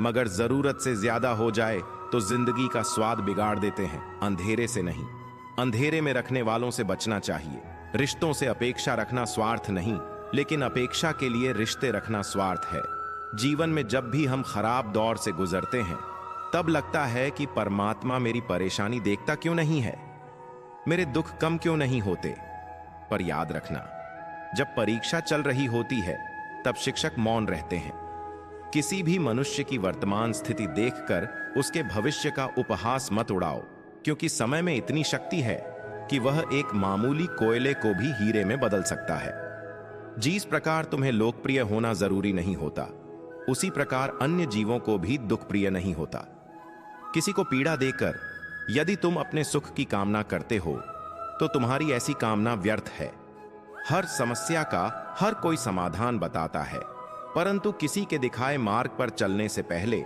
मगर जरूरत से ज्यादा हो जाए तो जिंदगी का स्वाद बिगाड़ देते हैं। अंधेरे से नहीं, अंधेरे में रखने वालों से बचना चाहिए। रिश्तों से अपेक्षा रखना स्वार्थ नहीं, लेकिन अपेक्षा के लिए रिश्ते रखना स्वार्थ है। जीवन में जब भी हम खराब दौर से गुजरते हैं, तब लगता है कि परमात्मा मेरी परेशानी देखता क्यों नहीं है, मेरे दुख कम क्यों नहीं होते। पर याद रखना, जब परीक्षा चल रही होती है तब शिक्षक मौन रहते हैं। किसी भी मनुष्य की वर्तमान स्थिति देखकर उसके भविष्य का उपहास मत उड़ाओ, क्योंकि समय में इतनी शक्ति है कि वह एक मामूली कोयले को भी हीरे में बदल सकता है। जिस प्रकार तुम्हें लोकप्रिय होना जरूरी नहीं होता, उसी प्रकार अन्य जीवों को भी दुखप्रिय नहीं होता। किसी को पीड़ा देकर यदि तुम अपने सुख की कामना करते हो तो तुम्हारी ऐसी कामना व्यर्थ है। हर समस्या का हर कोई समाधान बताता है, परंतु किसी के दिखाए मार्ग पर चलने से पहले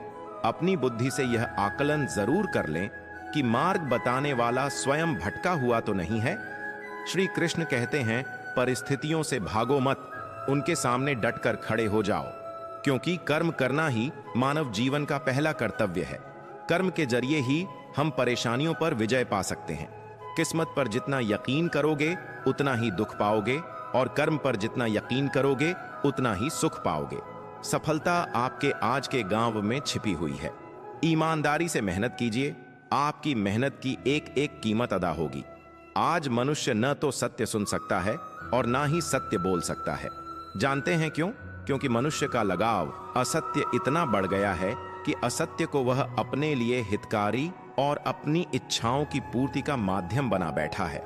अपनी बुद्धि से यह आकलन जरूर कर लें कि मार्ग बताने वाला स्वयं भटका हुआ तो नहीं है। श्री कृष्ण कहते हैं, परिस्थितियों से भागो मत, उनके सामने डटकर खड़े हो जाओ, क्योंकि कर्म करना ही मानव जीवन का पहला कर्तव्य है। कर्म के जरिए ही हम परेशानियों पर विजय पा सकते हैं। किस्मत पर जितना यकीन करोगे उतना ही दुख पाओगे, और कर्म पर जितना यकीन करोगे उतना ही सुख पाओगे। सफलता आपके आज के गांव में छिपी हुई है। ईमानदारी से मेहनत कीजिए, आपकी मेहनत की एक एक कीमत अदा होगी। आज मनुष्य न तो सत्य सुन सकता है और ना ही सत्य बोल सकता है। जानते हैं क्यों? क्योंकि मनुष्य का लगाव असत्य इतना बढ़ गया है कि असत्य को वह अपने लिए हितकारी और अपनी इच्छाओं की पूर्ति का माध्यम बना बैठा है।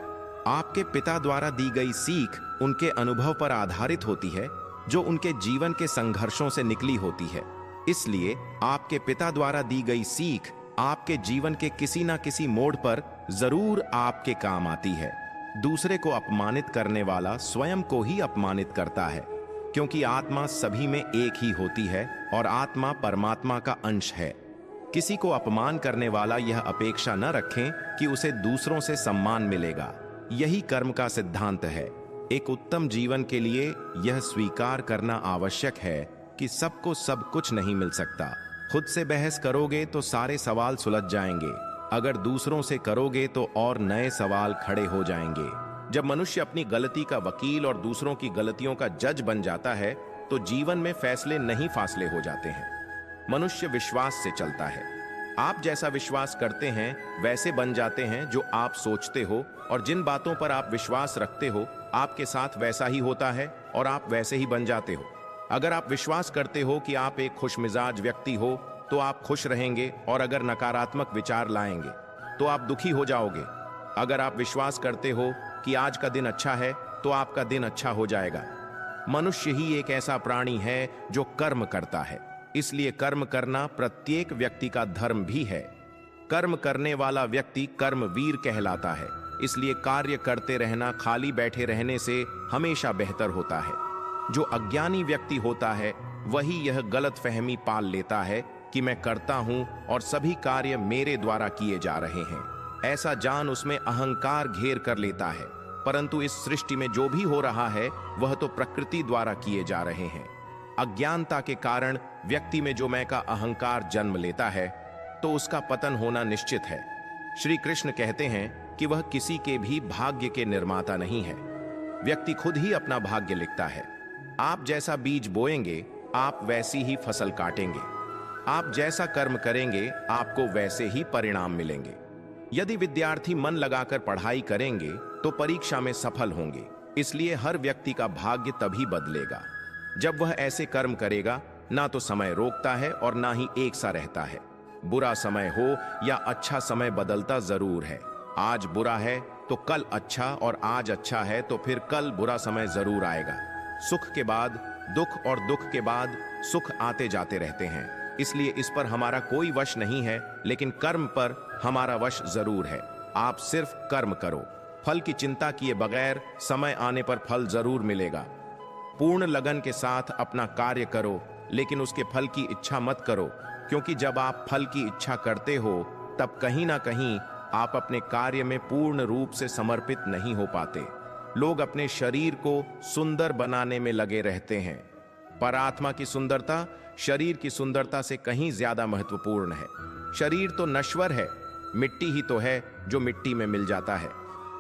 आपके पिता द्वारा दी गई सीख उनके अनुभव पर आधारित होती है, जो उनके जीवन के संघर्षों से निकली होती है। इसलिए आपके पिता द्वारा दी गई सीख आपके जीवन के किसी ना किसी मोड़ पर जरूर आपके काम आती है। दूसरे को अपमानित करने वाला स्वयं को ही अपमानित करता है, क्योंकि आत्मा सभी में एक ही होती है और आत्मा परमात्मा का अंश है। किसी को अपमान करने वाला यह अपेक्षा न रखें कि उसे दूसरों से सम्मान मिलेगा। यही कर्म का सिद्धांत है। एक उत्तम जीवन के लिए यह स्वीकार करना आवश्यक है कि सबको सब कुछ नहीं मिल सकता। खुद से बहस करोगे तो सारे सवाल सुलझ जाएंगे, अगर दूसरों से करोगे तो और नए सवाल खड़े हो जाएंगे। जब मनुष्य अपनी गलती का वकील और दूसरों की गलतियों का जज बन जाता है तो जीवन में फैसले नहीं फासले हो जाते हैं। मनुष्य विश्वास से चलता है। आप जैसा विश्वास करते हैं वैसे बन जाते हैं जो आप सोचते हो, और जिन बातों पर आप विश्वास रखते हो आपके साथ वैसा ही होता है और आप वैसे ही बन जाते हो। अगर आप विश्वास करते हो कि आप एक खुशमिजाज व्यक्ति हो तो आप खुश रहेंगे, और अगर नकारात्मक विचार लाएंगे तो आप दुखी हो जाओगे। अगर आप विश्वास करते हो कि आज का दिन अच्छा है तो आपका दिन अच्छा हो जाएगा। मनुष्य ही एक ऐसा प्राणी है जो कर्म करता है, इसलिए कर्म करना प्रत्येक व्यक्ति का धर्म भी है। कर्म करने वाला व्यक्ति कर्मवीर कहलाता है, इसलिए कार्य करते रहना खाली बैठे रहने से हमेशा बेहतर होता है। जो अज्ञानी व्यक्ति होता है वही यह गलत फहमी पाल लेता है कि मैं करता हूं और सभी कार्य मेरे द्वारा किए जा रहे हैं। ऐसा जान उसमें अहंकार घेर कर लेता है, परंतु इस सृष्टि में जो भी हो रहा है वह तो प्रकृति द्वारा किए जा रहे हैं। अज्ञानता के कारण व्यक्ति में जो मैं का अहंकार जन्म लेता है तो उसका पतन होना निश्चित है। श्री कृष्ण कहते हैं कि वह किसी के भी भाग्य के निर्माता नहीं है, व्यक्ति खुद ही अपना भाग्य लिखता है। आप जैसा बीज बोएंगे आप वैसी ही फसल काटेंगे। आप जैसा कर्म करेंगे आपको वैसे ही परिणाम मिलेंगे। यदि विद्यार्थी मन लगाकर पढ़ाई करेंगे तो परीक्षा में सफल होंगे। इसलिए हर व्यक्ति का भाग्य तभी बदलेगा जब वह ऐसे कर्म करेगा, ना तो समय रोकता है और ना ही एक सा रहता है। बुरा समय हो या अच्छा समय बदलता जरूर है। आज बुरा है तो कल अच्छा, और आज अच्छा है तो फिर कल बुरा समय जरूर आएगा। सुख के बाद दुख और दुख के बाद सुख आते जाते रहते हैं, इसलिए इस पर हमारा कोई वश नहीं है, लेकिन कर्म पर हमारा वश जरूर है। आप सिर्फ कर्म करो, फल की चिंता किए बगैर समय आने पर फल जरूर मिलेगा। पूर्ण लगन के साथ अपना कार्य करो, लेकिन उसके फल की इच्छा मत करो, क्योंकि जब आप फल की इच्छा करते हो तब कहीं ना कहीं आप अपने कार्य में पूर्ण रूप से समर्पित नहीं हो पाते। लोग अपने शरीर को सुंदर बनाने में लगे रहते हैं, पर आत्मा की सुंदरता शरीर की सुंदरता से कहीं ज्यादा महत्वपूर्ण है। शरीर तो नश्वर है, मिट्टी ही तो है जो मिट्टी में मिल जाता है,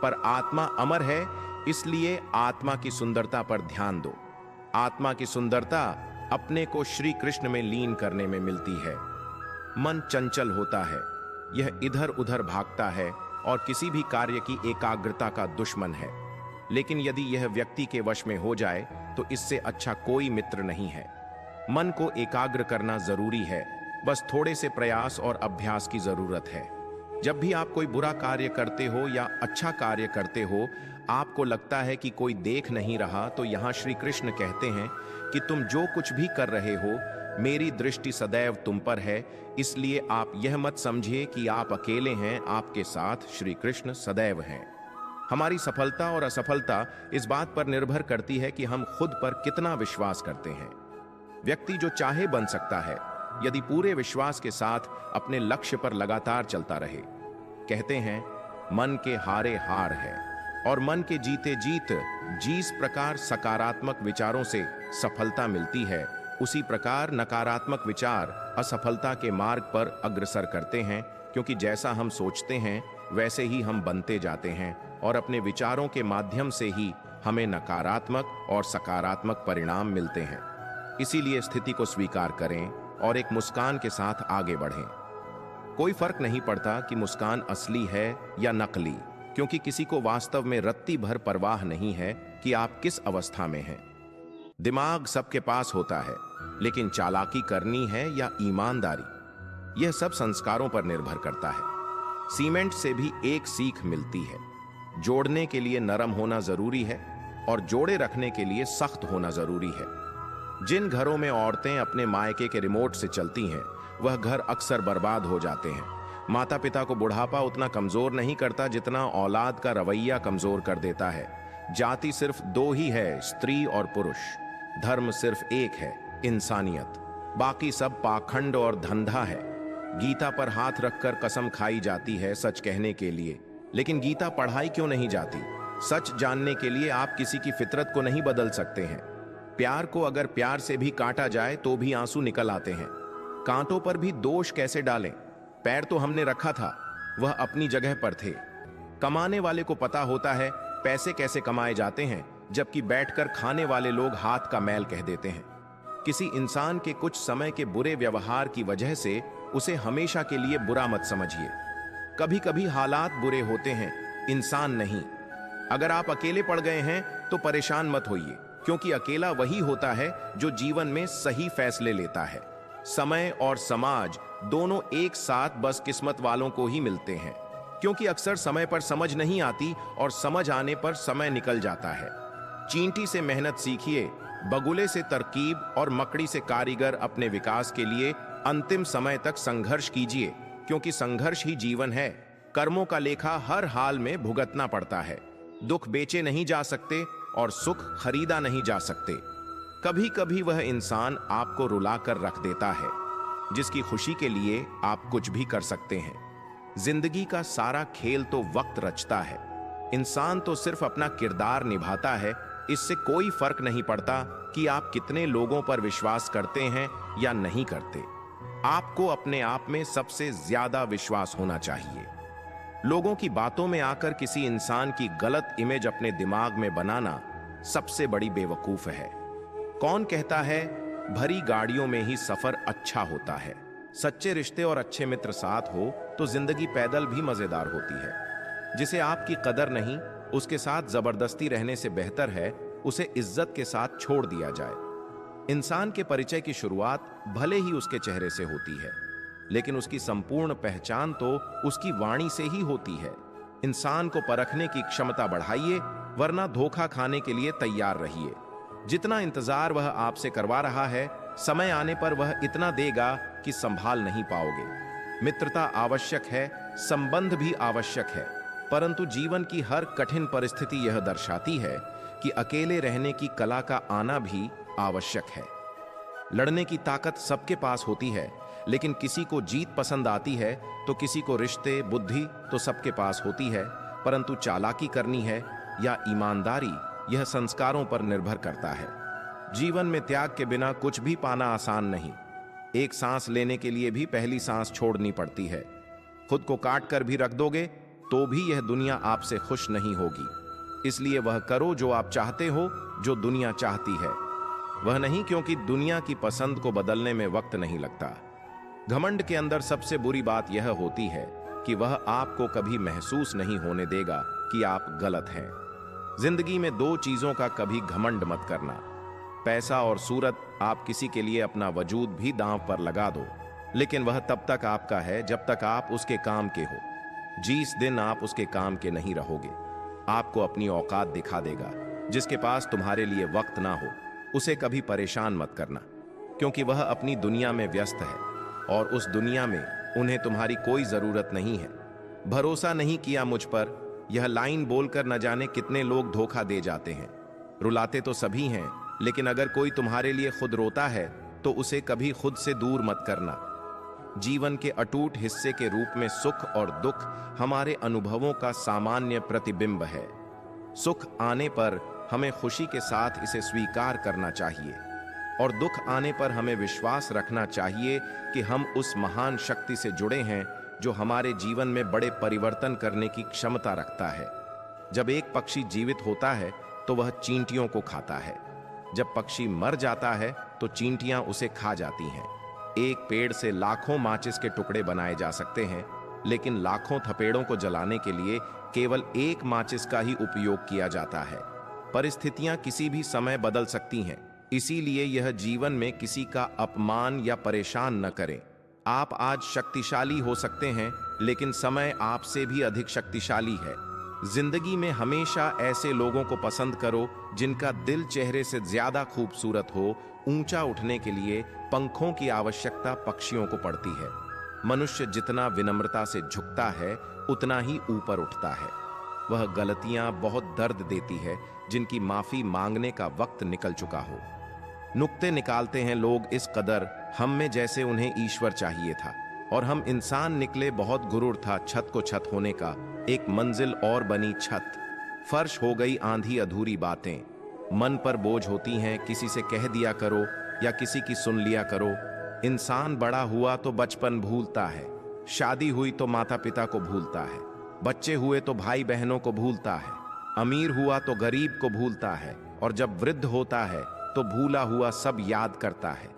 पर आत्मा अमर है, इसलिए आत्मा की सुंदरता पर ध्यान दो। आत्मा की सुंदरता अपने को श्री कृष्ण में लीन करने में मिलती है। मन चंचल होता है, यह इधर उधर भागता है और किसी भी कार्य की एकाग्रता का दुश्मन है। लेकिन यदि यह व्यक्ति के वश में हो जाए तो इससे अच्छा कोई मित्र नहीं है। मन को एकाग्र करना जरूरी है, बस थोड़े से प्रयास और अभ्यास की जरूरत है। जब भी आप कोई बुरा कार्य करते हो या अच्छा कार्य करते हो, आपको लगता है कि कोई देख नहीं रहा, तो यहाँ श्री कृष्ण कहते हैं कि तुम जो कुछ भी कर रहे हो, मेरी दृष्टि सदैव तुम पर है, इसलिए आप यह मत समझिए कि आप अकेले हैं, आपके साथ श्री कृष्ण सदैव हैं। हमारी सफलता और असफलता इस बात पर निर्भर करती है कि हम खुद पर कितना विश्वास करते हैं। व्यक्ति जो चाहे बन सकता है, यदि पूरे विश्वास के साथ अपने लक्ष्य पर लगातार चलता रहे। कहते हैं मन के हारे हार है और मन के जीते जीत। जिस प्रकार सकारात्मक विचारों से सफलता मिलती है, उसी प्रकार नकारात्मक विचार असफलता के मार्ग पर अग्रसर करते हैं, क्योंकि जैसा हम सोचते हैं वैसे ही हम बनते जाते हैं और अपने विचारों के माध्यम से ही हमें नकारात्मक और सकारात्मक परिणाम मिलते हैं। इसीलिए स्थिति को स्वीकार करें और एक मुस्कान के साथ आगे बढ़ें। कोई फर्क नहीं पड़ता कि मुस्कान असली है या नकली, क्योंकि किसी को वास्तव में रत्ती भर परवाह नहीं है कि आप किस अवस्था में हैं। दिमाग सबके पास होता है, लेकिन चालाकी करनी है या ईमानदारी, यह सब संस्कारों पर निर्भर करता है। सीमेंट से भी एक सीख मिलती है, जोड़ने के लिए नरम होना जरूरी है और जोड़े रखने के लिए सख्त होना जरूरी है। जिन घरों में औरतें अपने मायके के रिमोट से चलती हैं, वह घर अक्सर बर्बाद हो जाते हैं। माता पिता को बुढ़ापा उतना कमजोर नहीं करता जितना औलाद का रवैया कमजोर कर देता है। जाति सिर्फ दो ही है, स्त्री और पुरुष। धर्म सिर्फ एक है, इंसानियत। बाकी सब पाखंड और धंधा है। गीता पर हाथ रखकर कसम खाई जाती है सच कहने के लिए, लेकिन गीता पढ़ाई क्यों नहीं जाती? सच जानने के लिए आप किसी की फितरत को नहीं बदल सकते हैं। प्यार को अगर प्यार से भी काटा जाए तो भी आंसू निकल आते हैं। कांटों पर भी दोष कैसे डालें? पैर तो हमने रखा था, वह अपनी जगह पर थे। कमाने वाले को पता होता है पैसे कैसे कमाए जाते हैं, जबकि बैठकर खाने वाले लोग हाथ का मैल कह देते हैं। किसी इंसान के कुछ समय के बुरे व्यवहार की वजह से उसे हमेशा के लिए बुरा मत समझिए। कभी कभी हालात बुरे होते हैं, इंसान नहीं। अगर आप अकेले पड़ गए हैं तो परेशान मत होइए, क्योंकि अकेला वही होता है जो जीवन में सही फैसले लेता है। समय और समाज दोनों एक साथ बस किस्मत वालों को ही मिलते हैं, क्योंकि अक्सर समय पर समझ नहीं आती और समझ आने पर समय निकल जाता है। चींटी से मेहनत सीखिए, बगुले से तरकीब और मकड़ी से कारीगर। अपने विकास के लिए अंतिम समय तक संघर्ष कीजिए, क्योंकि संघर्ष ही जीवन है। कर्मों का लेखा हर हाल में भुगतना पड़ता है। दुख बेचे नहीं जा सकते और सुख खरीदा नहीं जा सकते। कभी कभी वह इंसान आपको रुला कर रख देता है जिसकी खुशी के लिए आप कुछ भी कर सकते हैं। जिंदगी का सारा खेल तो वक्त रचता है। इंसान तो सिर्फ अपना किरदार निभाता है। इससे कोई फर्क नहीं पड़ता कि आप कितने लोगों पर विश्वास करते हैं या नहीं करते। आपको अपने आप में सबसे ज्यादा विश्वास होना चाहिए। लोगों की बातों में आकर किसी इंसान की गलत इमेज अपने दिमाग में बनाना सबसे बड़ी बेवकूफ है। कौन कहता है भरी गाड़ियों में ही सफर अच्छा होता है? सच्चे रिश्ते और अच्छे मित्र साथ हो तो जिंदगी पैदल भी मजेदार होती है। जिसे आपकी कदर नहीं, उसके साथ जबरदस्ती रहने से बेहतर है उसे इज्जत के साथ छोड़ दिया जाए। इंसान के परिचय की शुरुआत भले ही उसके चेहरे से होती है, लेकिन उसकी संपूर्ण पहचान तो उसकी वाणी से ही होती है। इंसान को परखने की क्षमता बढ़ाइए, वरना धोखा खाने के लिए तैयार रहिए। जितना इंतजार वह आपसे करवा रहा है, समय आने पर वह इतना देगा कि संभाल नहीं पाओगे। मित्रता आवश्यक है, संबंध भी आवश्यक है, परंतु जीवन की हर कठिन परिस्थिति यह दर्शाती है कि अकेले रहने की कला का आना भी आवश्यक है। लड़ने की ताकत सबके पास होती है, लेकिन किसी को जीत पसंद आती है तो किसी को रिश्ते, बुद्धि तो सबके पास होती है, परंतु चालाकी करनी है या ईमानदारी, यह संस्कारों पर निर्भर करता है। जीवन में त्याग के बिना कुछ भी पाना आसान नहीं। एक सांस लेने के लिए भी पहली सांस छोड़नी पड़ती है। खुद को काट कर भी रख दोगे तो भी यह दुनिया आपसे खुश नहीं होगी। इसलिए वह करो जो आप चाहते हो, जो दुनिया चाहती है वह नहीं, क्योंकि दुनिया की पसंद को बदलने में वक्त नहीं लगता। घमंड के अंदर सबसे बुरी बात यह होती है कि वह आपको कभी महसूस नहीं होने देगा कि आप गलत हैं। जिंदगी में दो चीजों का कभी घमंड मत करना, पैसा और सूरत। आप किसी के लिए अपना वजूद भी दांव पर लगा दो, लेकिन वह तब तक आपका है जब तक आप उसके काम के हो। जिस दिन आप उसके काम के नहीं रहोगे, आपको अपनी औकात दिखा देगा। जिसके पास तुम्हारे लिए वक्त ना हो, उसे कभी परेशान मत करना, क्योंकि वह अपनी दुनिया में व्यस्त है और उस दुनिया में उन्हें तुम्हारी कोई जरूरत नहीं है। भरोसा नहीं किया मुझ पर, यह लाइन बोलकर न जाने कितने लोग धोखा दे जाते हैं। रुलाते तो सभी हैं, लेकिन अगर कोई तुम्हारे लिए खुद रोता है तो उसे कभी खुद से दूर मत करना। जीवन के अटूट हिस्से के रूप में सुख और दुख हमारे अनुभवों का सामान्य प्रतिबिंब है। सुख आने पर हमें खुशी के साथ इसे स्वीकार करना चाहिए और दुख आने पर हमें विश्वास रखना चाहिए कि हम उस महान शक्ति से जुड़े हैं जो हमारे जीवन में बड़े परिवर्तन करने की क्षमता रखता है। जब एक पक्षी जीवित होता है तो वह चींटियों को खाता है। जब पक्षी मर जाता है तो चींटियां उसे खा जाती हैं। एक पेड़ से लाखों माचिस के टुकड़े बनाए जा सकते हैं, लेकिन लाखों थपेड़ों को जलाने के लिए केवल एक माचिस का ही उपयोग किया जाता है। परिस्थितियां किसी भी समय बदल सकती हैं, इसीलिए यह जीवन में किसी का अपमान या परेशान न करें। आप आज शक्तिशाली हो सकते हैं, लेकिन समय आपसे भी अधिक शक्तिशाली है। जिंदगी में हमेशा ऐसे लोगों को पसंद करो जिनका दिल चेहरे से ज्यादा खूबसूरत हो। ऊंचा उठने के लिए पंखों की आवश्यकता पक्षियों को पड़ती है। मनुष्य जितना विनम्रता से झुकता है, उतना ही ऊपर उठता है। वह गलतियां बहुत दर्द देती है जिनकी माफी मांगने का वक्त निकल चुका हो। नुक्ते निकालते हैं लोग इस कदर हम में, जैसे उन्हें ईश्वर चाहिए था, और हम इंसान निकले बहुत गुरूर था छत को छत होने का। एक मंजिल और बनी छत, फर्श हो गई आंधी अधूरी बातें। मन पर बोझ होती हैं, किसी से कह दिया करो या किसी की सुन लिया करो। इंसान बड़ा हुआ तो बचपन भूलता है, शादी हुई तो माता पिता को भूलता है, बच्चे हुए तो भाई बहनों को भूलता है, अमीर हुआ तो गरीब को भूलता है, और जब वृद्ध होता है तो भूला हुआ सब याद करता है।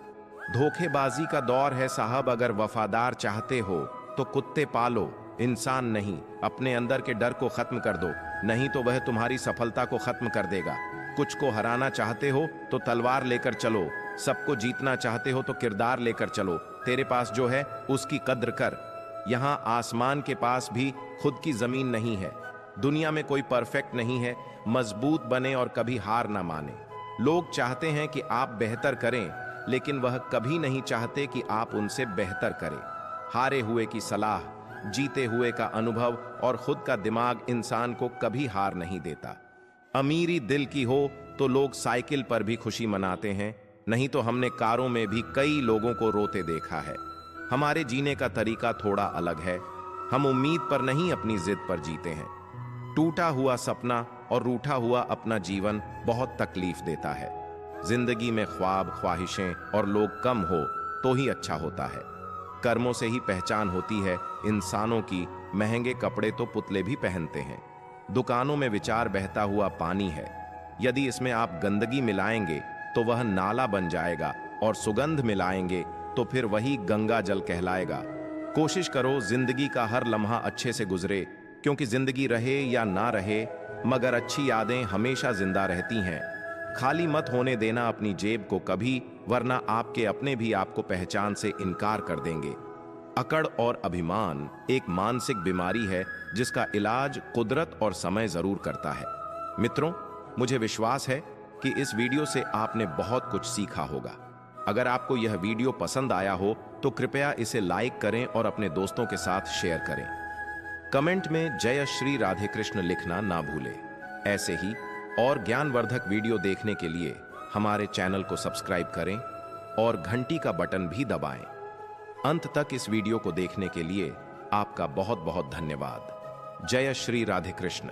धोखेबाजी का दौर है साहब। अगर वफादार चाहते हो तो कुत्ते पालो, इंसान नहीं। अपने अंदर के डर को खत्म कर दो, नहीं तो वह तुम्हारी सफलता को खत्म कर देगा। कुछ को हराना चाहते हो तो तलवार लेकर चलो, सबको जीतना चाहते हो तो किरदार लेकर चलो। तेरे पास जो है उसकी कद्र कर। यहाँ आसमान के पास भी खुद की जमीन नहीं है। दुनिया में कोई परफेक्ट नहीं है। मजबूत बने और कभी हार ना माने। लोग चाहते हैं कि आप बेहतर करें, लेकिन वह कभी नहीं चाहते कि आप उनसे बेहतर करें। हारे हुए की सलाह, जीते हुए का अनुभव और खुद का दिमाग इंसान को कभी हार नहीं देता। अमीरी दिल की हो तो लोग साइकिल पर भी खुशी मनाते हैं, नहीं तो हमने कारों में भी कई लोगों को रोते देखा है। हमारे जीने का तरीका थोड़ा अलग है। हम उम्मीद पर नहीं, अपनी जिद पर जीते हैं। टूटा हुआ सपना और रूठा हुआ अपना जीवन बहुत तकलीफ देता है। जिंदगी में ख्वाब, ख्वाहिशें और लोग कम हो तो ही अच्छा होता है। कर्मों से ही पहचान होती है इंसानों की। महंगे कपड़े तो पुतले भी पहनते हैं। दुकानों में विचार बहता हुआ पानी है। यदि इसमें आप गंदगी मिलाएंगे तो वह नाला बन जाएगा, और सुगंध मिलाएंगे तो फिर वही गंगा जल कहलाएगा। कोशिश करो जिंदगी का हर लम्हा अच्छे से गुजरे, क्योंकि जिंदगी रहे या ना रहे, मगर अच्छी यादें हमेशा जिंदा रहती हैं। खाली मत होने देना अपनी जेब को कभी, वरना आपके अपने भी आपको पहचान से इनकार कर देंगे। अकड़ और अभिमान एक मानसिक बीमारी है जिसका इलाज कुदरत और समय जरूर करता है। मित्रों, मुझे विश्वास है कि इस वीडियो से आपने बहुत कुछ सीखा होगा। अगर आपको यह वीडियो पसंद आया हो तो कृपया इसे लाइक करें और अपने दोस्तों के साथ शेयर करें। कमेंट में जय श्री राधे कृष्ण लिखना ना भूलें। ऐसे ही और ज्ञानवर्धक वीडियो देखने के लिए हमारे चैनल को सब्सक्राइब करें और घंटी का बटन भी दबाएं। अंत तक इस वीडियो को देखने के लिए आपका बहुत बहुत धन्यवाद। जय श्री राधे कृष्ण।